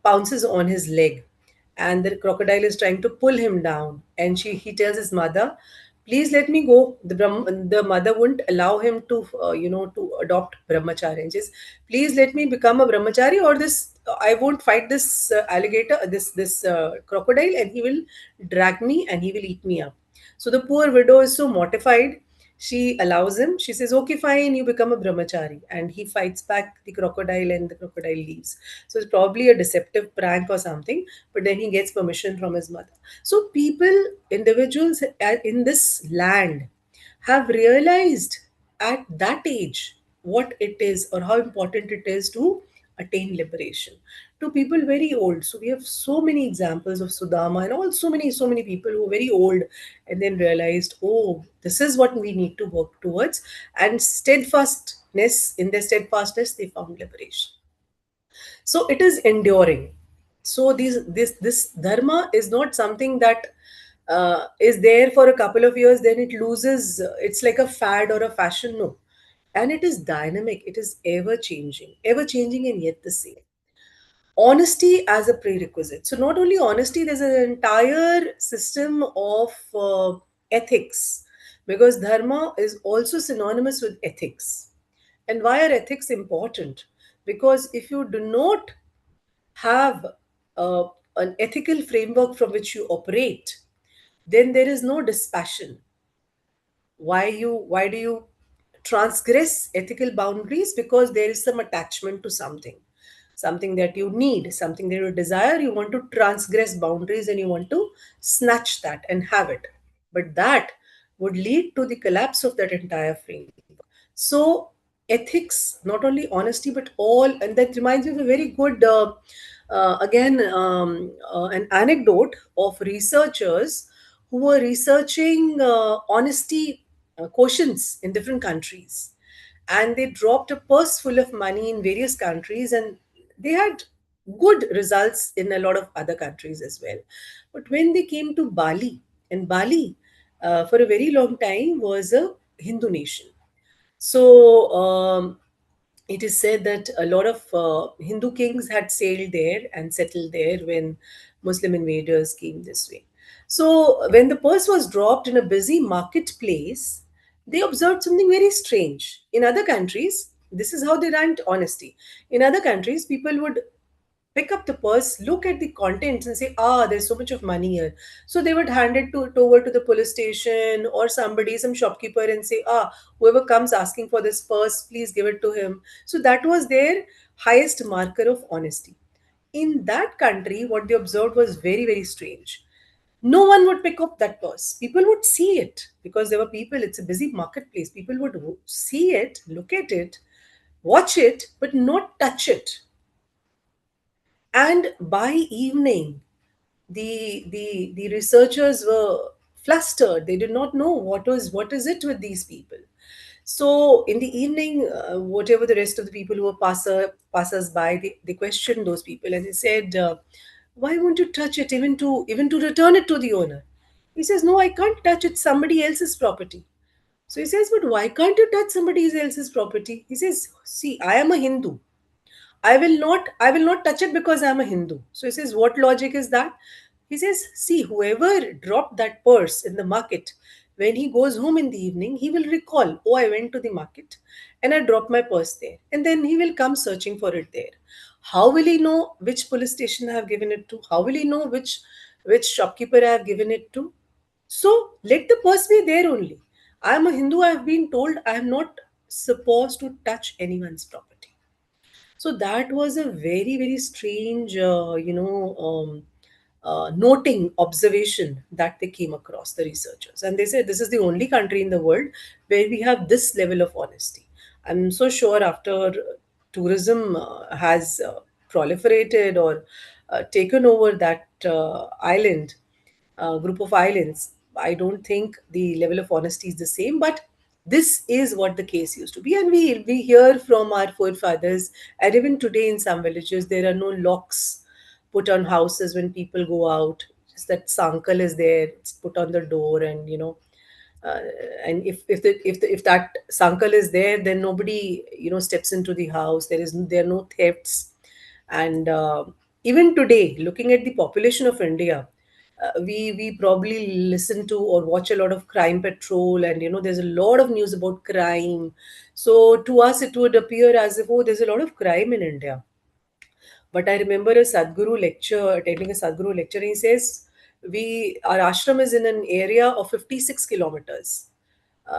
pounces on his leg, and the crocodile is trying to pull him down, and he tells his mother, "Please let me go." The mother wouldn't allow him to to adopt brahmacharya, and says, "Please let me become a brahmachari, or this I won't fight this alligator, this crocodile, and he will drag me and he will eat me up." So the poor widow is so mortified. She allows him. She says, "Okay, fine, you become a brahmachari." And he fights back the crocodile, and the crocodile leaves. So it's probably a deceptive prank or something, but then he gets permission from his mother. So people, individuals in this land have realized at that age what it is, or how important it is to attain liberation. To people very old, so we have so many examples of Sudama and all, so many people who are very old, and then realized, oh, this is what we need to work towards, and steadfastness, in their steadfastness they found liberation. So it is enduring. So this dharma is not something that is there for a couple of years, then it loses, it's like a fad or a fashion. No, and it is dynamic, it is ever changing, and yet the same. Honesty as a prerequisite. So not only honesty, there's an entire system of ethics, because dharma is also synonymous with ethics. And why are ethics important? Because if you do not have uh, an ethical framework from which you operate, then there is no dispassion. Why do you transgress ethical boundaries? Because there is some attachment to something, something that you need, something that you desire. You want to transgress boundaries and you want to snatch that and have it, but that would lead to the collapse of that entire framework. So ethics, not only honesty, but all, and that reminds me of a very good again an anecdote of researchers who were researching honesty quotients in different countries, and they dropped a purse full of money in various countries, and they had good results in a lot of other countries as well. But when they came to Bali, and Bali for a very long time was a Hindu nation. So it is said that a lot of Hindu kings had sailed there and settled there when Muslim invaders came this way. So when the purse was dropped in a busy marketplace, they observed something very strange. In other countries, this is how they ranked honesty. In other countries, people would pick up the purse, look at the contents, and say, "Ah, there's so much of money here." So they would hand it over to the police station or somebody, some shopkeeper, and say, "Ah, whoever comes asking for this purse, please give it to him." So that was their highest marker of honesty. In that country, what they observed was very, very strange. No one would pick up that purse. People would see it because there were people, it's a busy marketplace. People would see it, look at it, watch it, but not touch it. And by evening, the researchers were flustered. They did not know what is it with these people. So in the evening, whatever the rest of the people who were passers by, they questioned those people, and they said, "Why won't you touch it, even to return it to the owner?" He says, "No, I can't touch it. Somebody else's property." So he says, "But why can't you touch somebody else's property?" He says, "See, I am a Hindu. I will not touch it because I'm a Hindu." So he says, "What logic is that?" He says, "See, whoever dropped that purse in the market, when he goes home in the evening, he will recall, oh, I went to the market and I dropped my purse there. And then he will come searching for it there. How will he know which police station I have given it to? How will he know which shopkeeper I have given it to? So let the purse be there only. I am a Hindu, I have been told I am not supposed to touch anyone's property." So that was a very, very strange, noting observation that they came across, the researchers. And they said this is the only country in the world where we have this level of honesty. I'm so sure after tourism has proliferated or taken over that island, group of islands, I don't think the level of honesty is the same, but this is what the case used to be. And we hear from our forefathers, and even today in some villages, there are no locks put on houses when people go out. Just that sankal is there, it's put on the door, and uh, and if that sankal is there, then nobody steps into the house. There are no thefts. And even today, looking at the population of India, we probably listen to or watch a lot of crime patrol, and there's a lot of news about crime. So to us it would appear as if, oh, there's a lot of crime in India. But I remember a Sadhguru lecture, attending a Sadhguru lecture. He says, our ashram is in an area of 56 kilometers,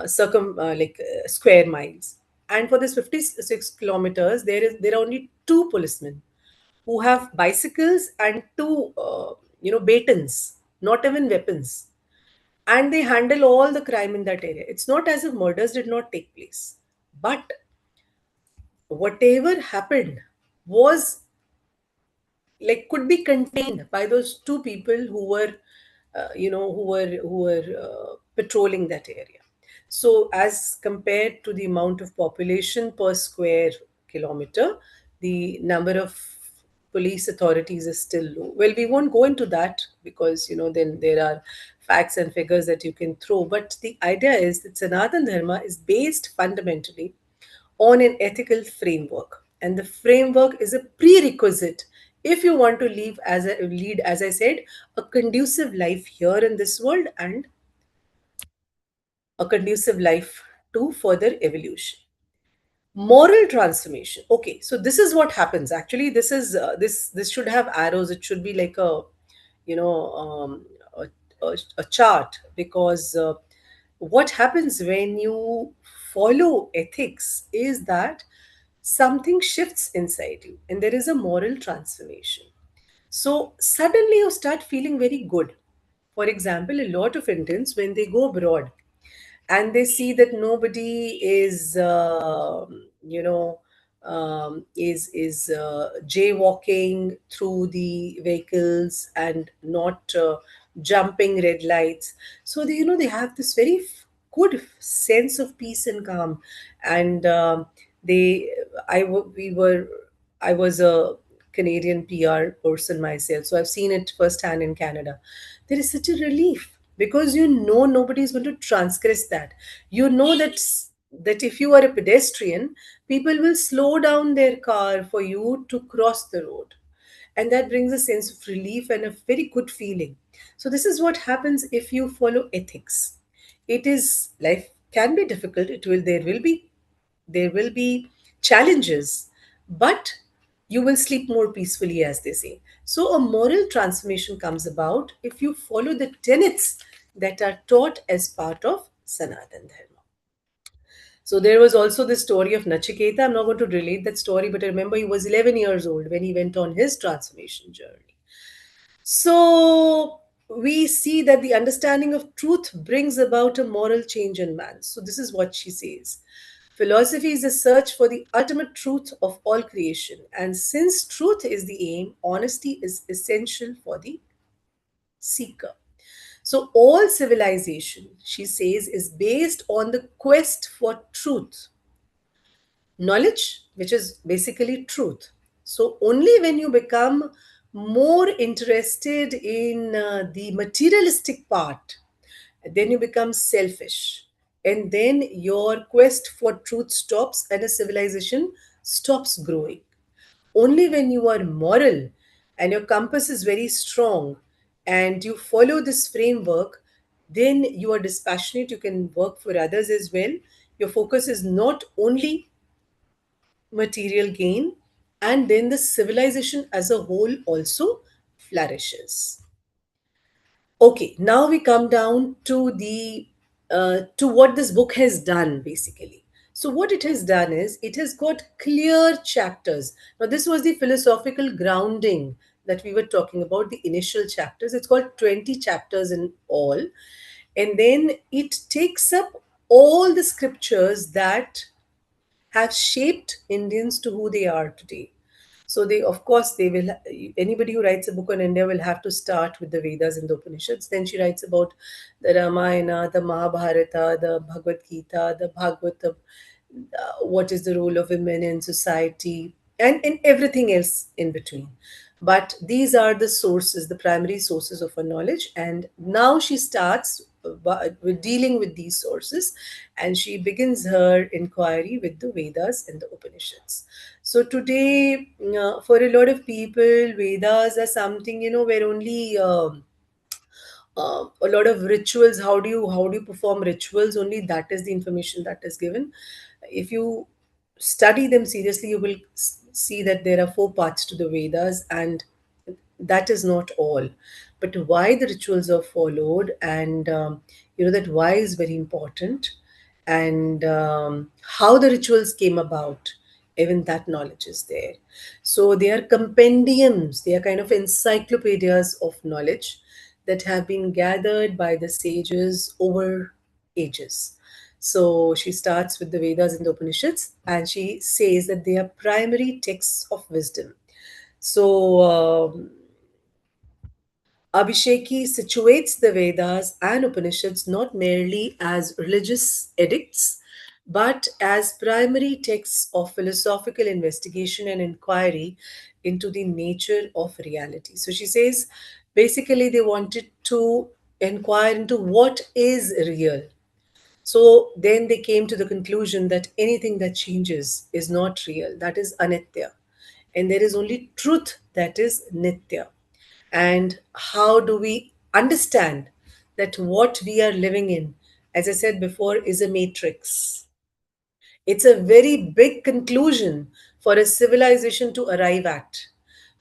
square miles. And for this 56 kilometers, there are only two policemen who have bicycles and two, batons, not even weapons. And they handle all the crime in that area. It's not as if murders did not take place. But whatever happened was could be contained by those two people who were patrolling that area. So as compared to the amount of population per square kilometer, the number of police authorities is still low. Well, we won't go into that because then there are facts and figures that you can throw, but the idea is that Sanātana Dharma is based fundamentally on an ethical framework, and the framework is a prerequisite if you want to lead, as I said, a conducive life here in this world and a conducive life to further evolution. Moral transformation. Okay, so this is what happens. Actually, this should have arrows. It should be like a, you know, a chart, because what happens when you follow ethics is that something shifts inside you, and there is a moral transformation. So suddenly you start feeling very good. For example, a lot of Indians, when they go abroad and they see that nobody is, jaywalking through the vehicles and not jumping red lights. So they have this very good sense of peace and calm. And they I w- we were I was a Canadian PR person myself, so I've seen it firsthand in Canada. There is such a relief, because nobody is going to transgress that. You know that if you are a pedestrian, people will slow down their car for you to cross the road, and that brings a sense of relief and a very good feeling. So this is what happens if you follow ethics. It is, life can be difficult. There will be challenges, but you will sleep more peacefully, as they say. So a moral transformation comes about if you follow the tenets that are taught as part of Sanātana Dharma. So there was also the story of Nachiketa. I'm not going to relate that story, but I remember he was 11 years old when he went on his transformation journey. So we see that the understanding of truth brings about a moral change in man. So this is what she says. Philosophy is a search for the ultimate truth of all creation. And since truth is the aim, honesty is essential for the seeker. So all civilization, she says, is based on the quest for truth, knowledge, which is basically truth. So only when you become more interested in the materialistic part, then you become selfish, and then your quest for truth stops and a civilization stops growing. Only when you are moral and your compass is very strong and you follow this framework, then you are dispassionate, you can work for others as well. Your focus is not only material gain, and then the civilization as a whole also flourishes. Okay, now we come down to the to what this book has done basically. So what it has done is it has got clear chapters. Now this was the philosophical grounding that we were talking about, the initial chapters. It's got 20 chapters in all, and then it takes up all the scriptures that have shaped Indians to who they are today. So they, of course, they will. Anybody who writes a book on India will have to start with the Vedas and the Upanishads. Then she writes about the Ramayana, the Mahabharata, the Bhagavad Gita, the Bhagavatam, what is the role of women in society, and everything else in between. But these are the sources, the primary sources of her knowledge. And now she starts with dealing with these sources, and she begins her inquiry with the Vedas and the Upanishads. So today, for a lot of people, Vedas are something, where only a lot of rituals. How do you perform rituals? Only that is the information that is given. If you study them seriously, you will see that there are four parts to the Vedas, and that is not all. But why the rituals are followed, and that why is very important, and how the rituals came about, even that knowledge is there. So they are compendiums, they are kind of encyclopedias of knowledge that have been gathered by the sages over ages. So she starts with the Vedas and the Upanishads, and she says that they are primary texts of wisdom. So Abhisheki situates the Vedas and Upanishads not merely as religious edicts, but as primary texts of philosophical investigation and inquiry into the nature of reality. So she says basically they wanted to inquire into what is real. So then they came to the conclusion that anything that changes is not real, that is anitya. And there is only truth that is nitya. And how do we understand that what we are living in as I said before, is a matrix. It's a very big conclusion for a civilization to arrive at,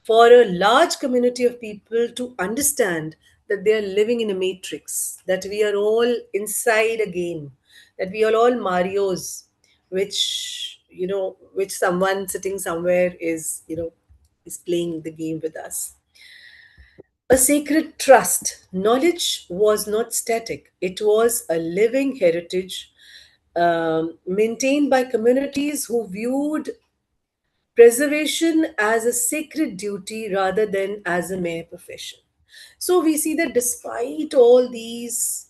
for a large community of people to understand that they are living in a matrix, that we are all inside a game, that we are all Marios, which someone sitting somewhere is playing the game with us. A sacred trust. Knowledge was not static, it was a living heritage maintained by communities who viewed preservation as a sacred duty rather than as a mere profession. So we see that despite all these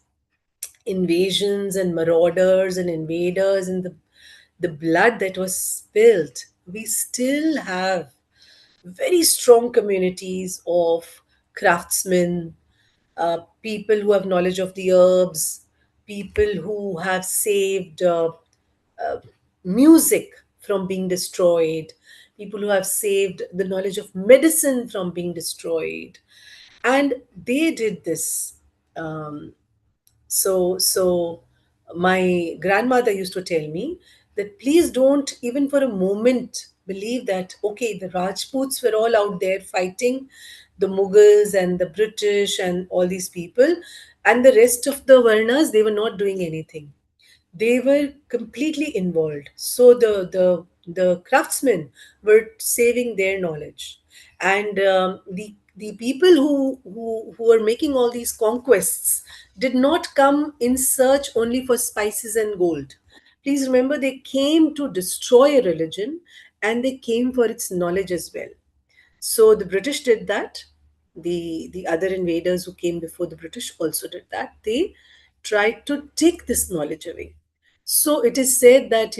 invasions and marauders and invaders and the blood that was spilled, we still have very strong communities of craftsmen, people who have knowledge of the herbs, people who have saved uh, music from being destroyed, people who have saved the knowledge of medicine from being destroyed. And they did this. Um, so my grandmother used to tell me that please don't even for a moment believe that okay, the Rajputs were all out there fighting the Mughals and the British and all these people, and the rest of the Varnas, they were not doing anything. They were completely involved. So the craftsmen were saving their knowledge, and the people who were making all these conquests did not come in search only for spices and gold. Please remember, they came to destroy a religion, and they came for its knowledge as well. So the British did that. The other invaders who came before the British also did that. They tried to take this knowledge away. So it is said that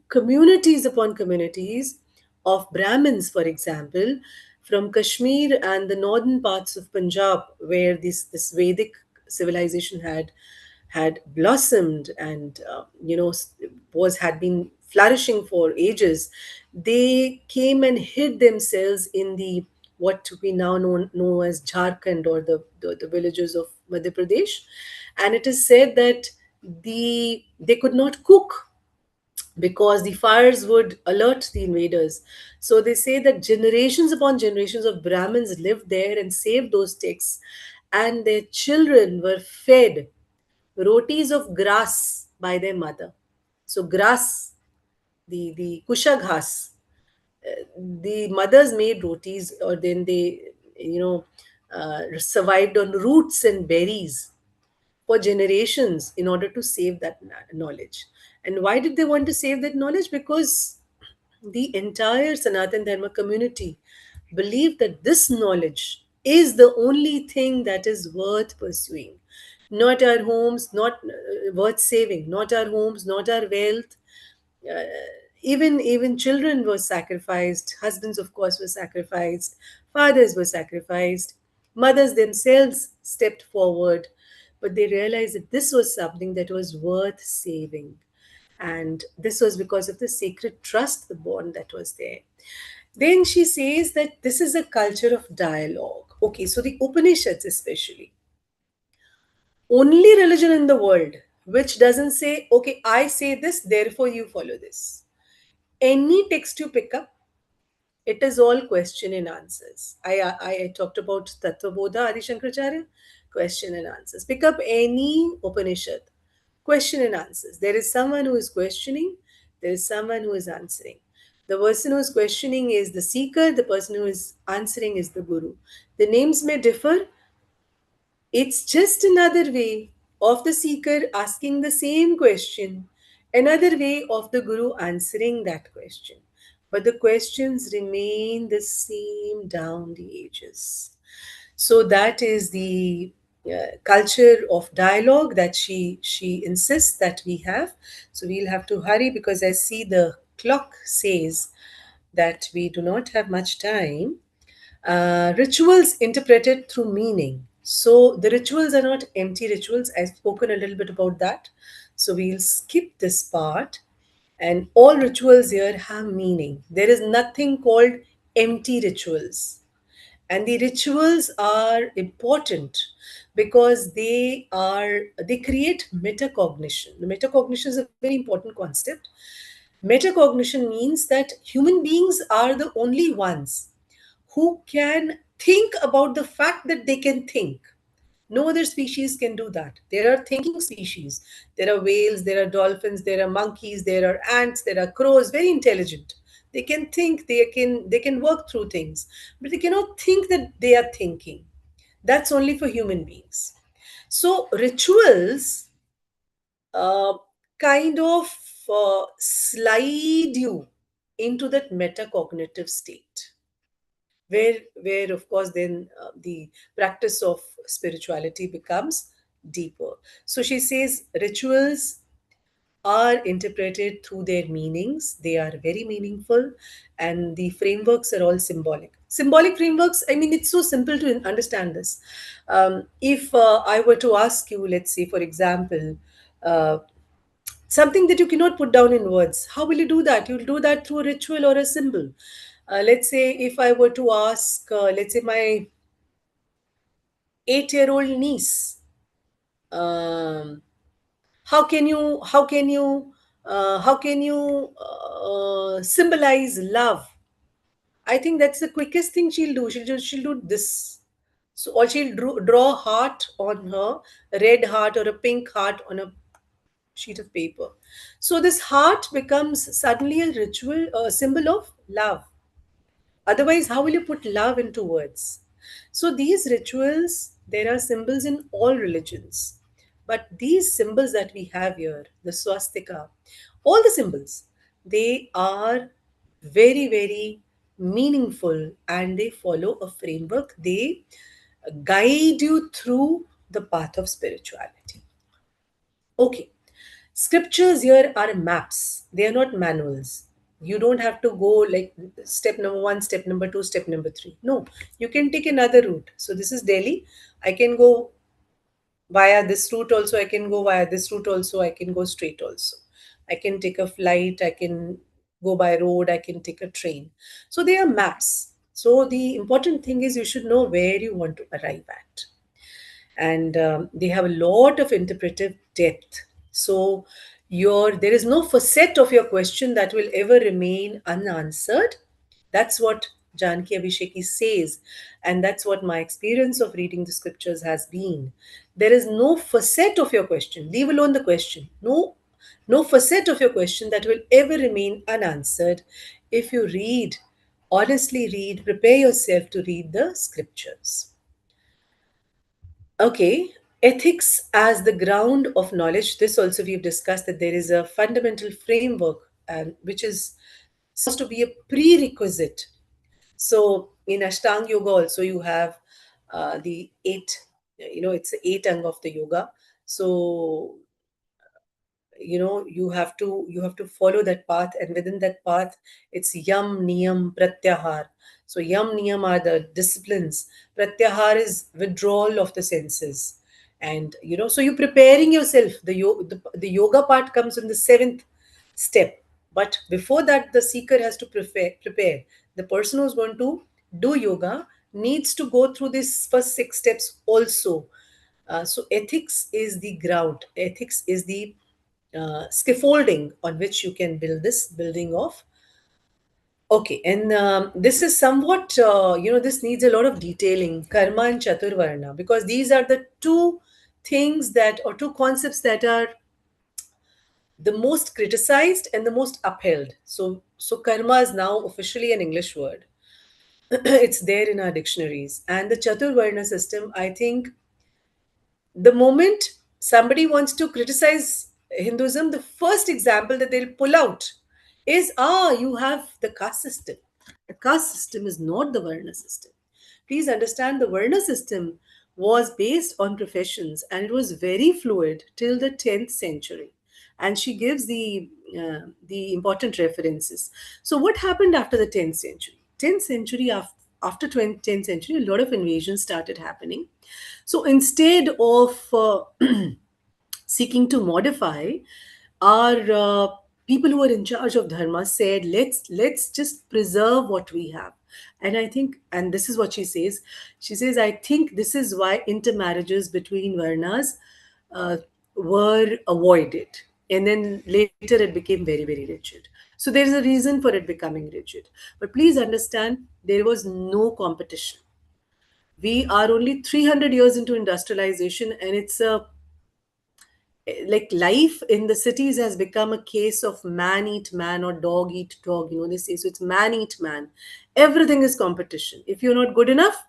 communities upon communities of Brahmins, for example, from Kashmir and the northern parts of Punjab, where this Vedic civilization had blossomed and was had been flourishing for ages, they came and hid themselves in the what we now know as Jharkhand, or the villages of Madhya Pradesh. And it is said that they could not cook because the fires would alert the invaders. So they say that generations upon generations of Brahmins lived there and saved those texts, and their children were fed rotis of grass by their mother. So grass, the kusha ghas, the mothers made rotis, or then they, survived on roots and berries for generations in order to save that knowledge. And why did they want to save that knowledge? Because the entire Sanātana Dharma community believed that this knowledge is the only thing that is worth pursuing. Not our homes, not worth saving, not our homes, not our wealth. Uh, even children were sacrificed. Husbands, of course, were sacrificed. Fathers were sacrificed. Mothers themselves stepped forward, but they realized that this was something that was worth saving. And this was because of the sacred trust, the bond that was there. Then she says that this is a culture of dialogue. Okay, so the Upanishads, especially, only religion in the world which doesn't say, okay, I say this, therefore you follow this. Any text you pick up, it is all question and answers. I talked about Tattvabodha Adi Shankaracharya, question and answers. Pick up any Upanishad, question and answers. There is someone who is questioning, there is someone who is answering. The person who is questioning is the seeker, the person who is answering is the guru. The names may differ, it's just another way of the seeker asking the same question, another way of the guru answering that question. But the questions remain the same down the ages. So that is the culture of dialogue that she insists that we have. So we'll have to hurry because I see the clock says that we do not have much time. Rituals interpreted through meaning. So the rituals are not empty rituals. I've spoken a little bit about that. So we'll skip this part. And all rituals here have meaning. There is nothing called empty rituals. And the rituals are important because they create metacognition. The metacognition is a very important concept. Metacognition means that human beings are the only ones who can think about the fact that they can think. No other species can do that. There are thinking species. There are whales, there are dolphins, there are monkeys, there are ants, there are crows, very intelligent. They can think, they can work through things, but they cannot think that they are thinking. That's only for human beings. So rituals uh, kind of slide you into that metacognitive state, where of course then the practice of spirituality becomes deeper. So she says rituals are interpreted through their meanings. They are very meaningful, and the frameworks are all symbolic. Symbolic frameworks, I mean, it's so simple to understand this. If I were to ask you, let's say, for example, uh, something that you cannot put down in words, how will you do that? You'll do that through a ritual or a symbol. Let's say if I were to ask, let's say, my 8-year-old niece, um, how can you symbolize love? I think that's the quickest thing she'll do. She'll do this. So, or she'll draw a heart on her, a red heart or a pink heart on a sheet of paper. So this heart becomes suddenly a ritual, a symbol of love. Otherwise, how will you put love into words? So these rituals, there are symbols in all religions. But these symbols that we have here, the swastika, all the symbols, they are very, very meaningful, and they follow a framework. They guide you through the path of spirituality. Okay. Scriptures here are maps, they are not manuals. You don't have to go like step number one, step number two, step number three. No, you can take another route. So, this is Delhi. I can go via this route also, I can go via this route also, I can go straight also. I can take a flight, I can go by road, I can take a train. So, they are maps. So, the important thing is you should know where you want to arrive at, and they have a lot of interpretive depth. So there is no facet of your question that will ever remain unanswered. That's what Janaki Abhisheki says, and that's what my experience of reading the scriptures has been. There is no facet of your question, leave alone the question, no facet of your question that will ever remain unanswered if you read, honestly read, prepare yourself to read the scriptures. Okay, ethics as the ground of knowledge. This also we've discussed that there is a fundamental framework, and which is supposed to be a prerequisite. So in Ashtanga Yoga also you have the eight, it's the eight ang of the yoga. So you have to follow that path, and within that path it's yam niyam pratyahar. So yam niyam are the disciplines, pratyahar is withdrawal of the senses. And so you're preparing yourself. The yoga part comes in the seventh step, but before that the seeker has to prepare. The person who's going to do yoga needs to go through these first six steps also. So ethics is the ground. Ethics is the scaffolding on which you can build this building of. Okay, and this is somewhat, this needs a lot of detailing, karma and chaturvarna, because these are the two things that, or two concepts that are the most criticized and the most upheld. So karma is now officially an English word. It's there in our dictionaries. And the chaturvarna system, I think, the moment somebody wants to criticize Hinduism, the first example that they'll pull out is, you have the caste system. The caste system is not the Varna system. Please understand, the Varna system was based on professions, and it was very fluid till the 10th century. And she gives the important references. So, what happened after the 10th century? 10th century, after 10th century, a lot of invasions started happening. So instead of seeking to modify, our people who were in charge of dharma said, let's just preserve what we have. And I think, and this is what she says, I think this is why intermarriages between Varnas uh, were avoided. And then later it became very, very rigid. So there is a reason for it becoming rigid. But please understand, there was no competition. We are only 300 years into industrialization, and it's a like life in the cities has become a case of man eat man or dog eat dog, they say. So it's man eat man. Everything is competition. If you're not good enough,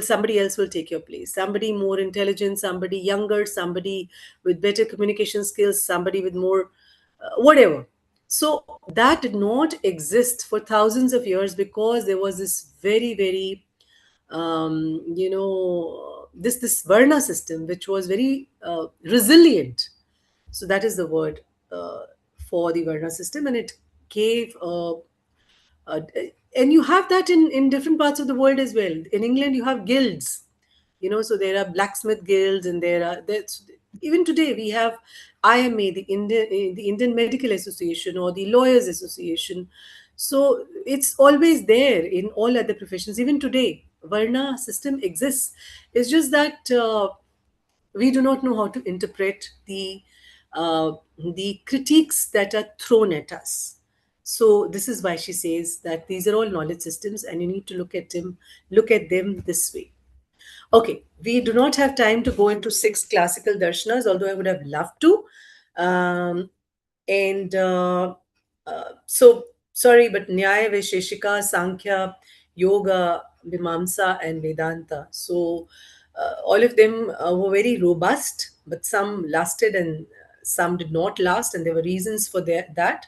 somebody else will take your place. Somebody more intelligent, somebody younger, somebody with better communication skills, somebody with more whatever. So that did not exist for thousands of years because there was this very, very this Varna system, which was very resilient. So that is the word uh, for the Varna system, and it gave uh, and you have that in different parts of the world as well. In England, you have guilds, so there are blacksmith guilds, and there's even today we have IMA, the Indian Medical Association, or the Lawyers Association. So it's always there in all other professions. Even today, Varna system exists. It's just that we do not know how to interpret the critiques that are thrown at us. So this is why she says that these are all knowledge systems, and you need to look at them this way. Okay, we do not have time to go into six classical darshanas, although I would have loved to. Um, and so, sorry, but Nyaya, Vaisheshika, Sankhya, Yoga, Mimamsa, and Vedanta. So, all of them were very robust, but some lasted and some did not last, and there were reasons for that.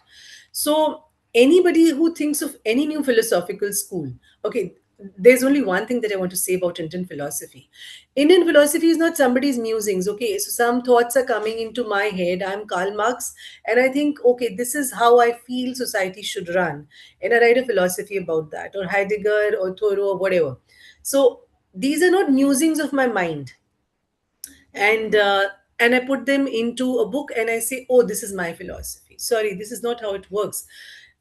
So, anybody who thinks of any new philosophical school, okay, there's only one thing that I want to say about Indian philosophy. Indian philosophy is not somebody's musings, okay? So some thoughts are coming into my head. I'm Karl Marx, and I think, okay, this is how I feel society should run. And I write a philosophy about that, or Heidegger, or Thoreau, or whatever. So these are not musings of my mind. And I put them into a book and I say, oh, this is my philosophy. Sorry, this is not how it works.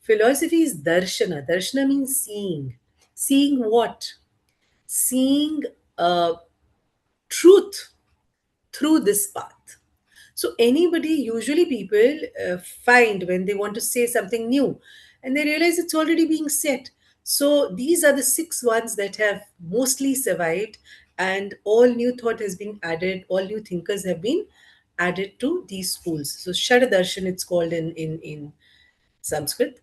Philosophy is darshana. Darshana means seeing. Seeing what? Seeing uh, truth through this path. So, anybody, usually people find when they want to say something new and they realize it's already being said. So, these are the six ones that have mostly survived, and all new thought has been added, all new thinkers have been added to these schools. So, Shadadarshan, it's called in Sanskrit.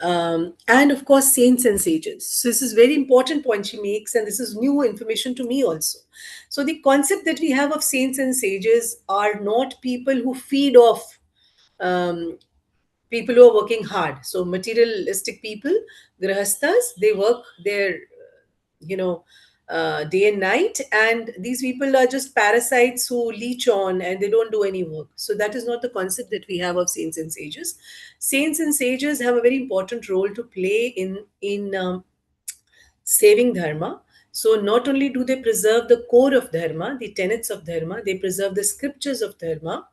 And of course, saints and sages. So this is very important point she makes, and this is new information to me also. So the concept that we have of saints and sages are not people who feed off um, people who are working hard. So materialistic people, grahastas, they work their, you know, day and night, and these people are just parasites who leech on and they don't do any work. So that is not the concept that we have of saints and sages. Saints and sages have a very important role to play in saving dharma. So not only do they preserve the core of dharma, the tenets of dharma, they preserve the scriptures of dharma,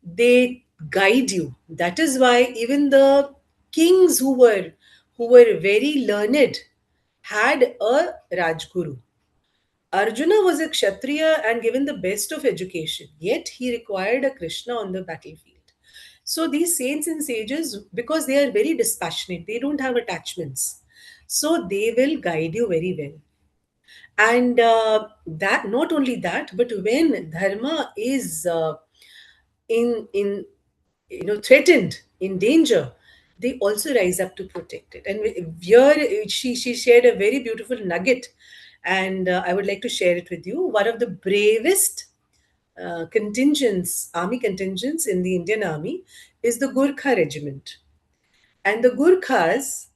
they guide you. That is why even the kings who were very learned had a rajguru. Arjuna was a kshatriya and given the best of education, yet he required a Krishna on the battlefield. So these saints and sages, because they are very dispassionate, they don't have attachments, so they will guide you very well. And that, not only that, but when dharma is in threatened, in danger, they also rise up to protect it. And here she shared a very beautiful nugget, and I would like to share it with you. One of the bravest army contingents in the Indian army is the Gurkha regiment, and the Gurkhas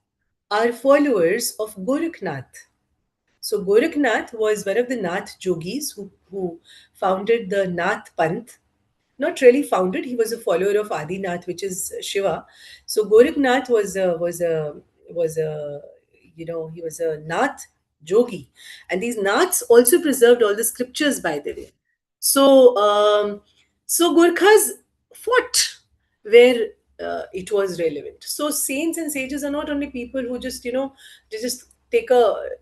are followers of Gorakhnath. So Gorakhnath was one of the Nath yogis who founded the Nath Panth. Not really founded, he was a follower of Adinath, which is Shiva. So Gorakhnath was a he was a Nath yogi, and these Naths also preserved all the scriptures, by the way. So so Gurkhas fought where it was relevant. So saints and sages are not only people who just they just take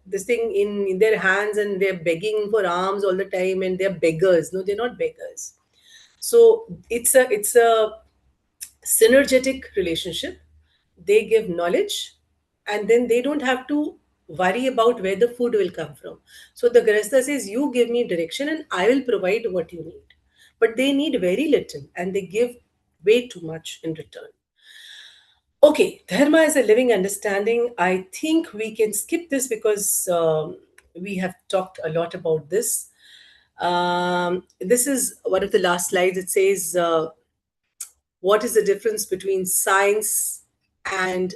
this thing in their hands and they're begging for alms all the time and they're beggars. No, they're not beggars. So it's a synergetic relationship. They give knowledge, and then they don't have to worry about where the food will come from. So the grasta says, you give me direction and I will provide what you need. But they need very little and they give way too much in return. Okay, dharma is a living understanding. I think we can skip this because we have talked a lot about this. This is one of the last slides. It says, what is the difference between science and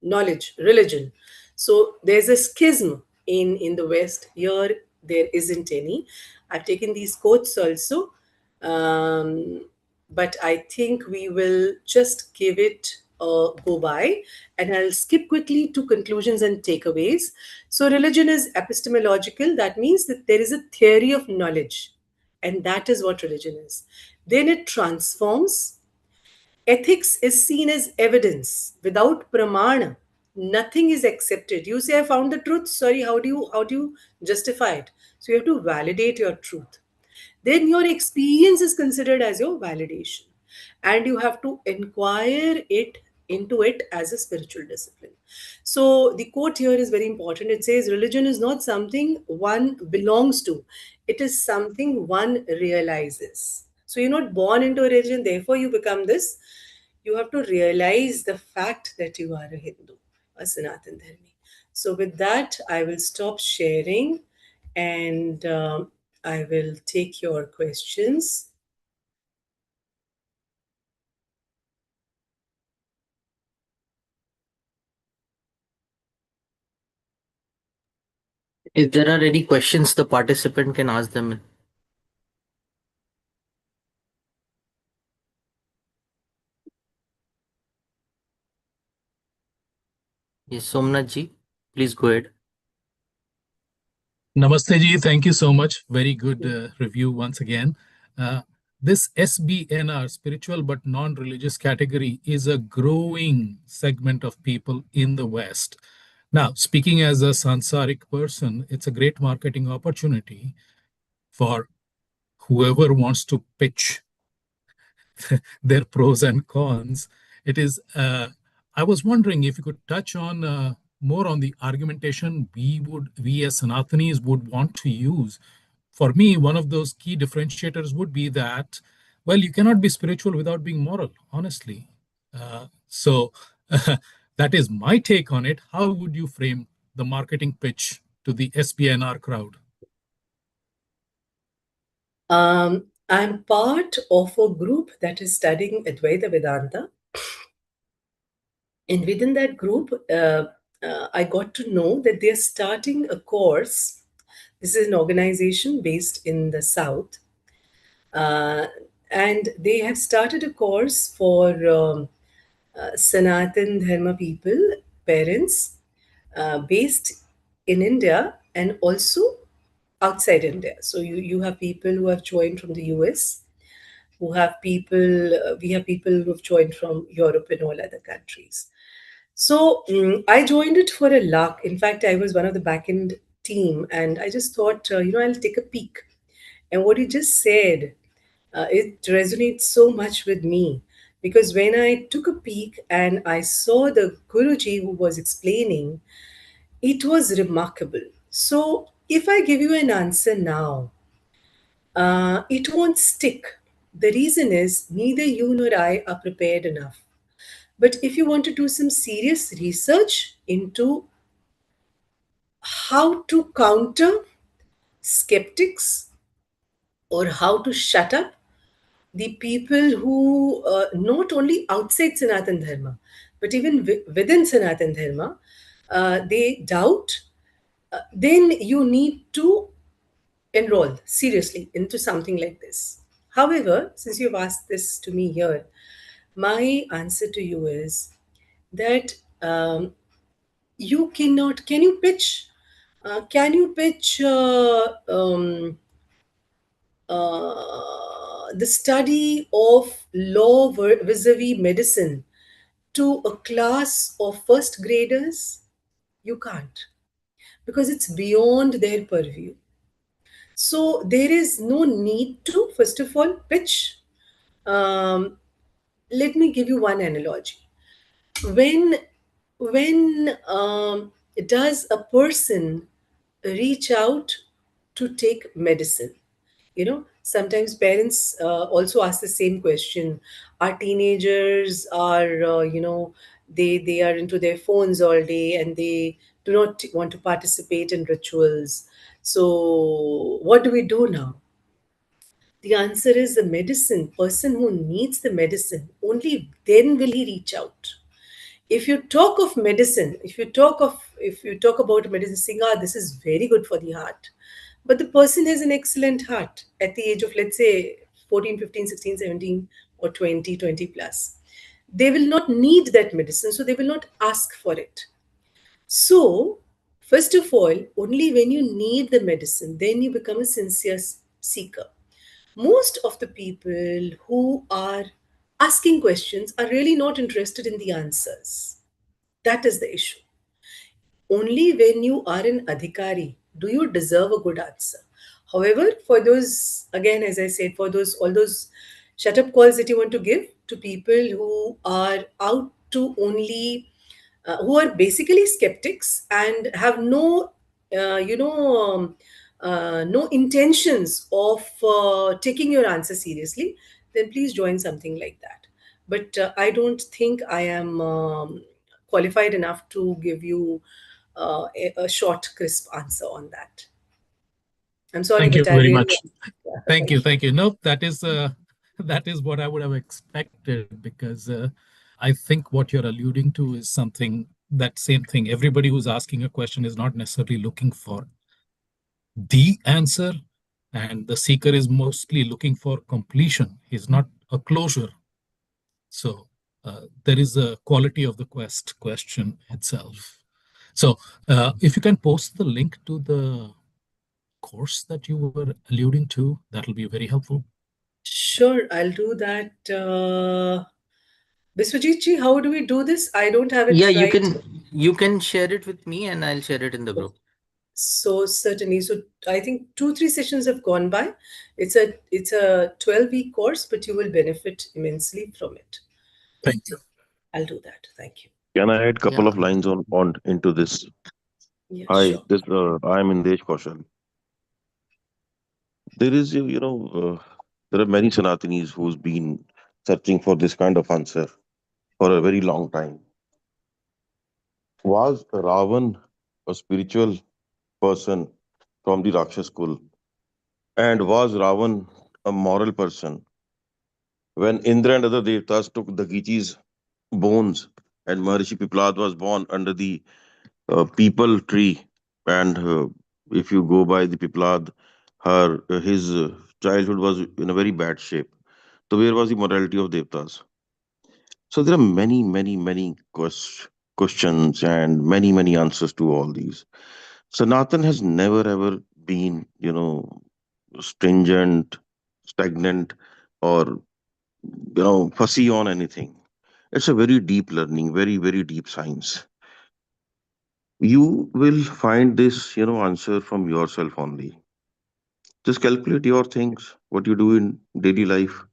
knowledge, religion? So there's a schism in the West. Here there isn't any. I've taken these quotes also, um, but I think we will just give it a go by, and I'll skip quickly to conclusions and takeaways. So religion is epistemological. That means that there is a theory of knowledge, and that is what religion is. Then it transforms. Ethics is seen as evidence. Without pramana, nothing is accepted. You say, I found the truth. Sorry, how do you justify it? So you have to validate your truth. Then your experience is considered as your validation. And you have to inquire it into it as a spiritual discipline. So the quote here is very important. It says religion is not something one belongs to, it is something one realizes. So you're not born into a religion, therefore you become this. You have to realize the fact that you are a Hindu, a Sanātana Dharmi. So with that, I will stop sharing, and I will take your questions. If there are any questions, the participant can ask them. Yes, Somnath ji, please go ahead. Namaste ji, thank you so much. Very good review once again. This SBNR, spiritual but non-religious category, is a growing segment of people in the West. Now, speaking as a Sansaric person, it's a great marketing opportunity for whoever wants to pitch their pros and cons. It is. I was wondering if you could touch on more on the argumentation we as Sanatanis would want to use. For me, one of those key differentiators would be that, well, you cannot be spiritual without being moral. Honestly, so that is my take on it. How would you frame the marketing pitch to the SPNR crowd? I'm part of a group that is studying Advaita Vedanta. And within that group, I got to know that they're starting a course. This is an organization based in the South. Uh, and they have started a course for Sanatan Dharma people, parents, based in India and also outside India. So you have people who have joined from the US, who have people, we have people who have joined from Europe and all other countries. So I joined it for a lark. In fact, I was one of the back end team, and I just thought, I'll take a peek. And what you just said, it resonates so much with me because when I took a peek and I saw the Guruji who was explaining, it was remarkable. So if I give you an answer now, it won't stick. The reason is neither you nor I are prepared enough. But if you want to do some serious research into how to counter skeptics or how to shut up the people who, not only outside Sanatan Dharma, but even within Sanatan Dharma, they doubt, then you need to enroll seriously into something like this. However, since you've asked this to me here, my answer to you is that you cannot, can you pitch the study of law vis-a-vis medicine to a class of first graders? You can't, because it's beyond their purview. So there is no need to, first of all, pitch. Um, Let me give you one analogy. When does a person reach out to take medicine? Sometimes parents also ask the same question. Our teenagers are, they are into their phones all day, and they do not want to participate in rituals. So what do we do now? The answer is the medicine. Person who needs the medicine, only then will he reach out. If you talk of medicine, if you talk about medicine, saying, this is very good for the heart, but the person has an excellent heart at the age of, let's say, 14, 15, 16, 17, or 20, 20 plus, they will not need that medicine, so they will not ask for it. So, first of all, only when you need the medicine, then you become a sincere seeker. Most of the people who are asking questions are really not interested in the answers. That is the issue. Only when you are an adhikari do you deserve a good answer. However, for those, again, as I said, for those, all those shut up calls that you want to give to people who are out to only, who are basically skeptics and have no, no intentions of taking your answer seriously, then please join something like that. But I don't think I am qualified enough to give you a short, crisp answer on that. I'm sorry, Thank you but I very really. much. Yeah, Thank you. thank you. Thank you. No, that is that is what I would have expected, because I think what you're alluding to is something, that same thing. Everybody who's asking a question is not necessarily looking for the answer, and the seeker is mostly looking for completion. He's not a closure. So there is a quality of the question itself. So if you can post the link to the course that you were alluding to, that'll be very helpful. Sure, I'll do that. Biswajit ji, how do we do this? I don't have Yeah, it right. you can share it with me and I'll share it in the group. So certainly, so I think 2, 3 sessions have gone by. It's a 12-week course, but you will benefit immensely from it. Thank you. I'll do that. Thank you. Can I add a couple Yeah. of lines on into this? Yeah, Hi, sure. this I'm Indesh Kaushal. There is, there are many Sanatanis who's been searching for this kind of answer for a very long time. Was Ravan a spiritual person from the Rakshas school? And was Ravan a moral person? When Indra and other devtas took Dagichi's bones and Maharishi Piplad was born under the people tree, and if you go by the Piplad, his childhood was in a very bad shape. So where was the morality of devtas? So there are many questions and many answers to all these. Sanatan has never ever been, stringent, stagnant, or fussy on anything. It's a very deep learning, very deep science. You will find this, answer from yourself only. Just calculate your things, what you do in daily life,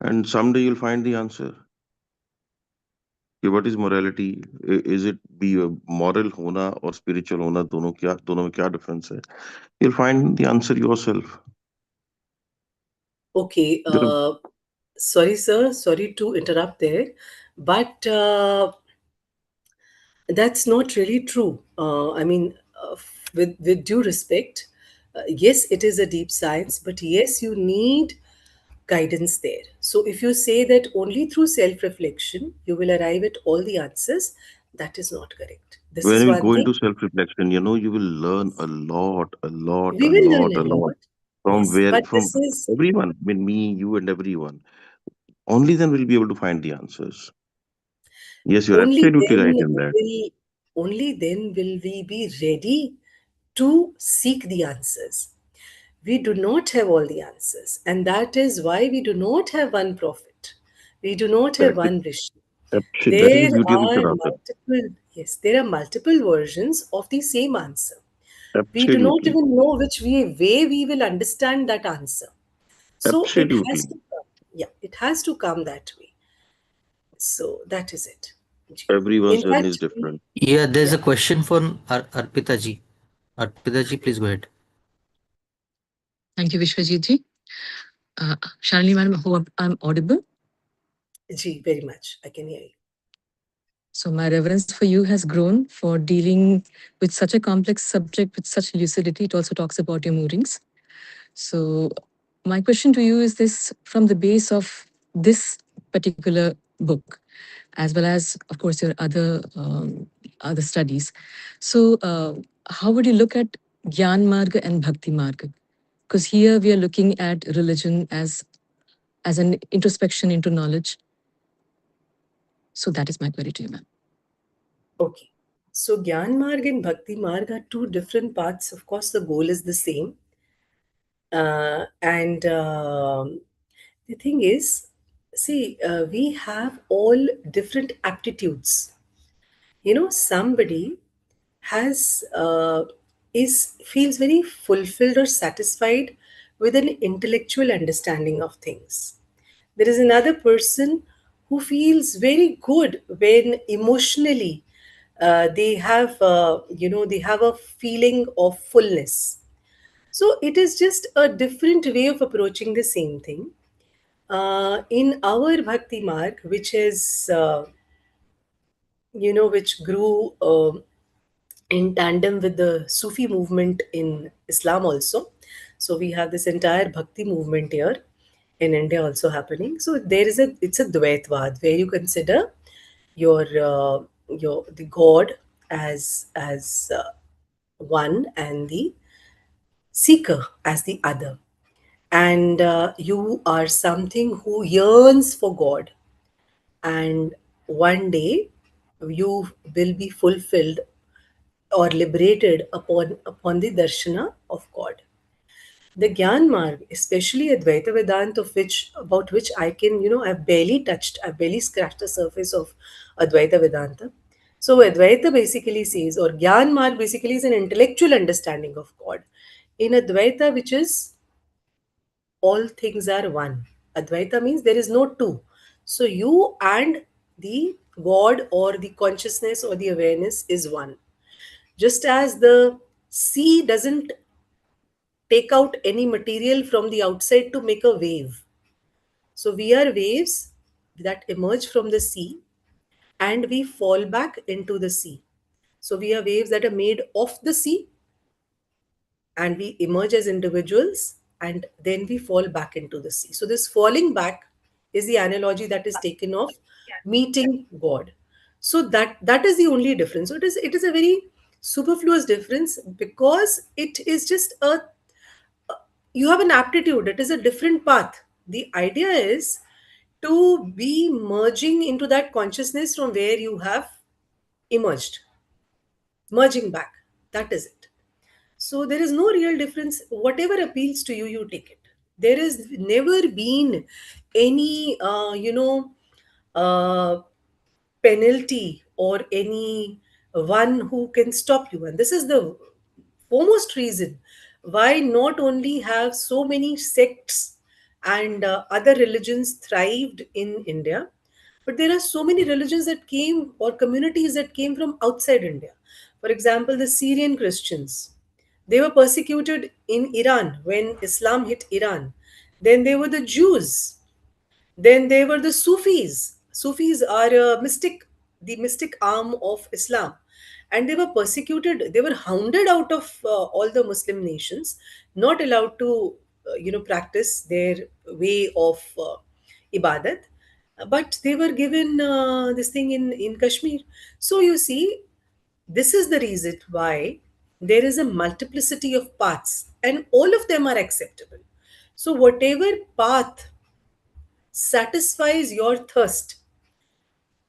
and someday you'll find the answer. कि what is morality? Is it be a moral होना or spiritual होना? दोनों में क्या difference है? You'll find the answer yourself. Okay. There are Sorry, sir. Sorry to interrupt there, but that's not really true. I mean, with due respect, yes, it is a deep science, but yes, you need guidance there. So if you say that only through self-reflection you will arrive at all the answers, that is not correct. This when is we one go thing. into self-reflection, you will learn a lot, We will learn a a lot lot. from Yes, but from this is everyone. I mean, me, you, and everyone. Only then we'll be able to find the answers. Yes, you're only absolutely then right in that. will only then will we be ready to seek the answers. We do not have all the answers, and that is why we do not have one prophet. We do not have Correct. one rishi. That is the There beauty of the are Sanatana. multiple, yes, there are multiple versions of the same answer. We do not Absolutely. even know which way we will understand that answer. So it has Absolutely. to come. Yeah, it has to come that way. So that is it. Everyone's In journey is fact, different. Yeah, there's yeah. a question for Arpita ji. Arpita ji, please go ahead. Thank you, Vishwajit ji. Shalini madam, hope I'm audible. Gee, very much. I can hear you. So my reverence for you has grown for dealing with such a complex subject with such lucidity. It also talks about your moorings. So my question to you is this from the base of this particular book, as well as, of course, your other studies. So how would you look at Gyan Marga and Bhakti Marga? Because here we are looking at religion as an introspection into knowledge. So that is my query to you, ma'am. Okay. So Gyan Marg and Bhakti Marg are two different paths. Of course, the goal is the same. And the thing is, see, we have all different aptitudes. Somebody has feels very fulfilled or satisfied with an intellectual understanding of things. There is another person who feels very good when emotionally they have a feeling of fullness. So it is just a different way of approaching the same thing. In our Bhakti Marg, which is which grew in tandem with the Sufi movement in Islam also. So we have this entire Bhakti movement here in India also happening. So it's a Dvaitvad where you consider your the God as one and the seeker as the other, and you are something who yearns for God, and one day you will be fulfilled or liberated upon the darshana of God. The Gyan Marg, especially Advaita Vedanta, about which I've barely scratched the surface of Advaita Vedanta. So Advaita basically says, or Gyan Marg basically is an intellectual understanding of God. In Advaita, which is all things are one. Advaita means there is no two. So you and the God or the consciousness or the awareness is one. Just as the sea doesn't take out any material from the outside to make a wave. So we are waves that emerge from the sea and we fall back into the sea. So we are waves that are made of the sea and we emerge as individuals and then we fall back into the sea. So this falling back is the analogy that is taken of meeting God. So that is the only difference. So it is a very superfluous difference because it is just a you have an aptitude. It is a different path. The idea is to be merging into that consciousness from where you have emerged, merging back. That is it. So there is no real difference. Whatever appeals to you, you take it. There has never been any, uh, penalty or any one who can stop you. And this is the foremost reason why not only have so many sects and other religions thrived in India, but there are so many religions that came or communities that came from outside India. For example, the Syrian Christians. They were persecuted in Iran when Islam hit Iran. Then there were the Jews. Then there were the Sufis. Sufis are the mystic arm of Islam. And they were persecuted, they were hounded out of all the Muslim nations, not allowed to, practice their way of ibadat. But they were given this thing in Kashmir. So you see, this is the reason why there is a multiplicity of paths and all of them are acceptable. So, whatever path satisfies your thirst,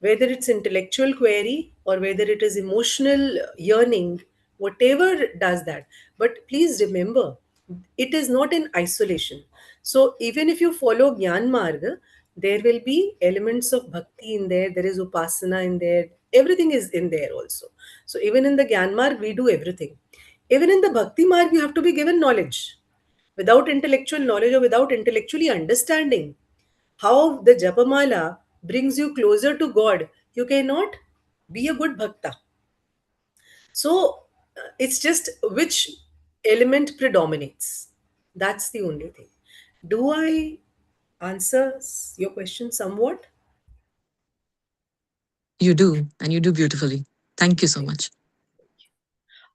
whether it's intellectual query or whether it is emotional yearning, whatever does that. But please remember, it is not in isolation. So even if you follow Gyan Marga, there will be elements of bhakti in there, there is upasana in there, everything is in there also. So even in the Gyan Marg, we do everything. Even in the Bhakti Marg, you have to be given knowledge. Without intellectual knowledge or without intellectually understanding how the Japamala brings you closer to God, you cannot be a good bhakta. So it's just which element predominates. That's the only thing. Do I answer your question somewhat? You do, and you do beautifully. Thank you so Thank much.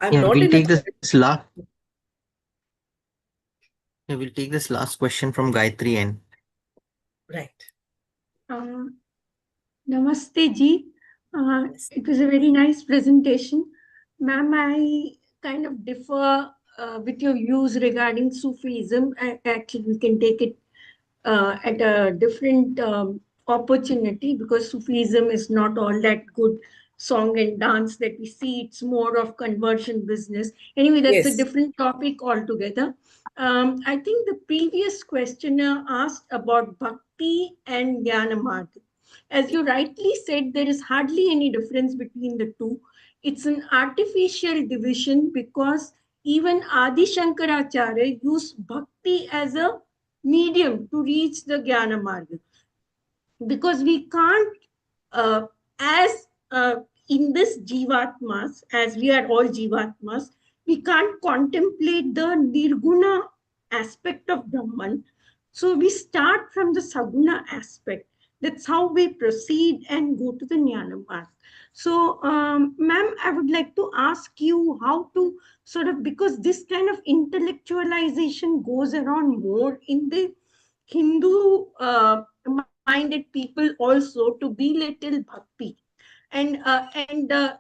I'm Yeah, not we'll in take authority. this last question from Gayatri N. Right. Uh, Namaste ji. Yes. It was a very nice presentation. Ma'am, I kind of differ with your views regarding Sufism. Actually, we can take it at a different opportunity, because Sufism is not all that good song and dance that we see. It's more of conversion business. Anyway, that's a Yes. different topic altogether. I think the previous questioner asked about Bhakti and Jnana. As you rightly said, there is hardly any difference between the two. It's an artificial division, because even Adi Shankaracharya used bhakti as a medium to reach the Jnana Marga, because we can't, as in this Jivatmas, as we are all Jivatmas, we can't contemplate the Nirguna aspect of Brahman. So we start from the Saguna aspect. That's how we proceed and go to the Jnana Marg. So, ma'am, I would like to ask you how to sort of, because this kind of intellectualization goes around more in the Hindu minded people also, to belittle bhakti. And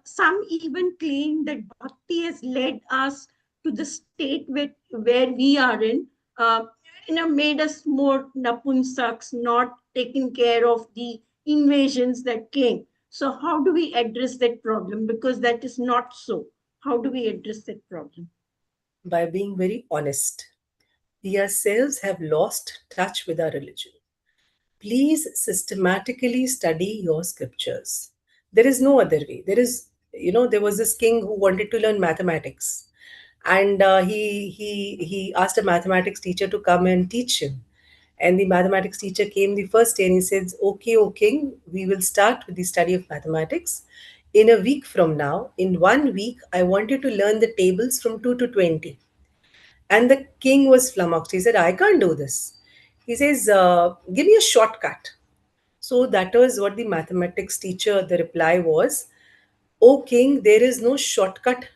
some even claim that bhakti has led us to the state where we are in, uh, made us more napunsaks, not taking care of the invasions that came. So how do we address that problem? Because that is not so. How do we address that problem? By being very honest. We ourselves have lost touch with our religion. Please systematically study your scriptures. There is no other way. There was this king who wanted to learn mathematics, and he asked a mathematics teacher to come and teach him. And the mathematics teacher came the first day and he said, "Okay, O king, we will start with the study of mathematics. In a week from now, in 1 week, I want you to learn the tables from 2 to 20." And the king was flummoxed. He said, "I can't do this." He says, "Give me a shortcut." So that was what the mathematics teacher, the reply was, "O king, there is no shortcut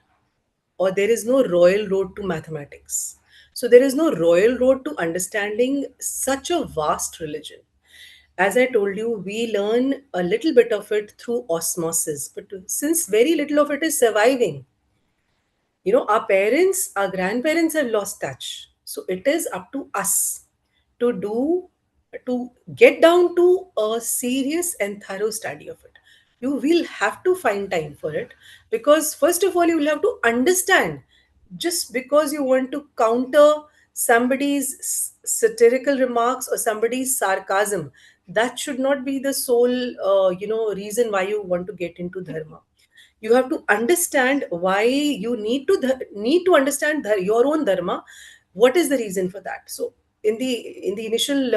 or there is no royal road to mathematics. So there is no royal road to understanding such a vast religion. As I told you, we learn a little bit of it through osmosis, but since very little of it is surviving, our parents, our grandparents have lost touch. So it is up to us to do, to get down to a serious and thorough study of it. You will have to find time for it, because first of all you will have to understand. Just because you want to counter somebody's satirical remarks or somebody's sarcasm, that should not be the sole reason why you want to get into dharma. You have to understand why you need to understand your own dharma. What is the reason for that? So in the initial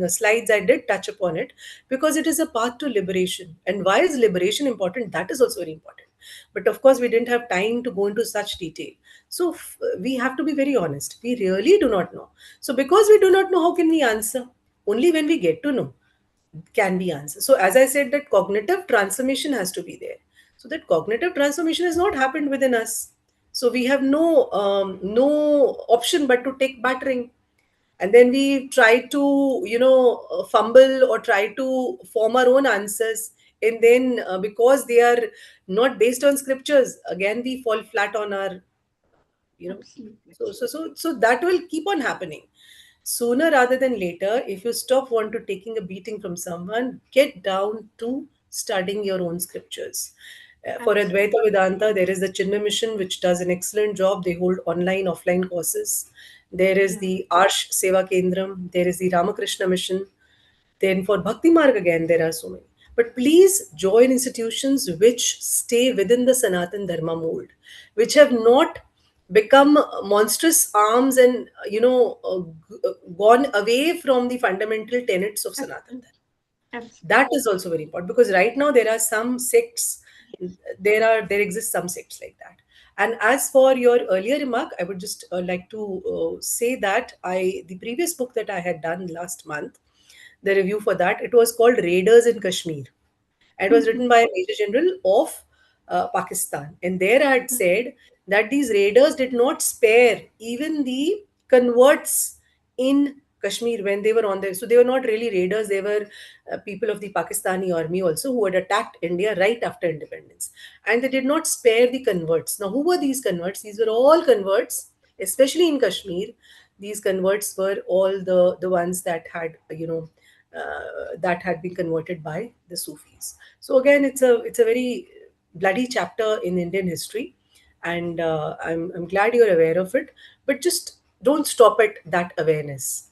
slides, I did touch upon it, because it is a path to liberation. And why is liberation important? That is also very important. But of course, we didn't have time to go into such detail. So we have to be very honest. We really do not know. So because we do not know, how can we answer? Only when we get to know can be answered. So as I said, that cognitive transformation has to be there. So that cognitive transformation has not happened within us. So we have no option but to take battering. And then we try to fumble or try to form our own answers. And then because they are not based on scriptures, again we fall flat on our you know Absolutely. so that will keep on happening. Sooner rather than later, if you stop want to taking a beating from someone, get down to studying your own scriptures. For Absolutely. Advaita Vedanta, there is the Chinna Mission, which does an excellent job. They hold online, offline courses. There is Yeah. the Arsh Seva Kendram. There is the Ramakrishna Mission. Then for Bhakti Marg again, there are so many. But please join institutions which stay within the Sanātana Dharma mold, which have not become monstrous arms and gone away from the fundamental tenets of Sanātana Dharma. Absolutely. That is also very important, because right now there are some sects, there exist some sects like that. And as for your earlier remark, I would just like to say that the previous book that I had done last month, the review for that, it was called Raiders in Kashmir. It was written by a Major General of Pakistan. And there I had said that these raiders did not spare even the converts in Kashmir when they were on there. So they were not really raiders, they were people of the Pakistani army also who had attacked India right after independence. And they did not spare the converts. Now, who were these converts? These were all converts, especially in Kashmir. These converts were all the ones that had, that had been converted by the Sufis. So again, it's a very bloody chapter in Indian history, and I'm glad you're aware of it. But just don't stop at that awareness.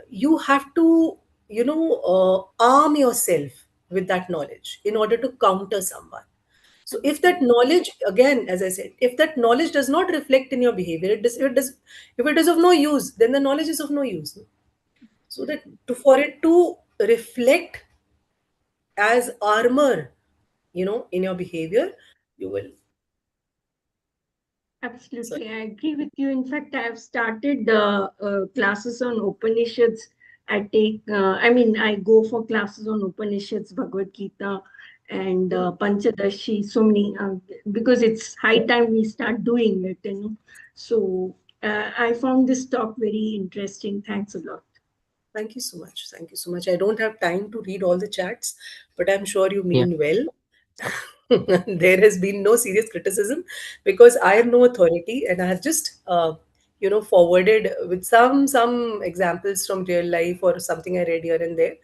You have to arm yourself with that knowledge in order to counter someone. So if that knowledge, again, as I said, if that knowledge does not reflect in your behavior, if it is of no use, then the knowledge is of no use. So that for it to reflect as armor, in your behavior, you will. Absolutely, I agree with you. In fact, I have started classes on Upanishads. I go for classes on Upanishads, Bhagavad Gita, and Panchadashi. So many, because it's high time we start doing it. So I found this talk very interesting. Thanks a lot. Thank you so much. Thank you so much. I don't have time to read all the chats, but I'm sure you mean well. There has been no serious criticism, because I am no authority, and I have just forwarded with some examples from real life or something I read here and there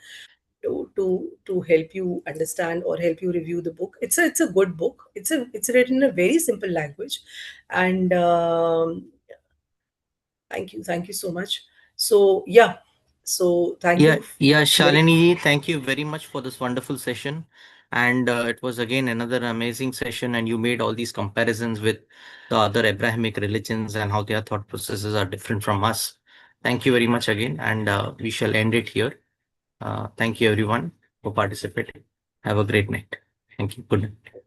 to help you understand or help you review the book. It's a good book. It's written in a very simple language, and thank you so much. So yeah, so thank you. Shalini, thank you very much for this wonderful session. And it was again another amazing session, and you made all these comparisons with the other Abrahamic religions and how their thought processes are different from us. Thank you very much again, and we shall end it here. Thank you everyone for participating. Have a great night. Thank you. Good night.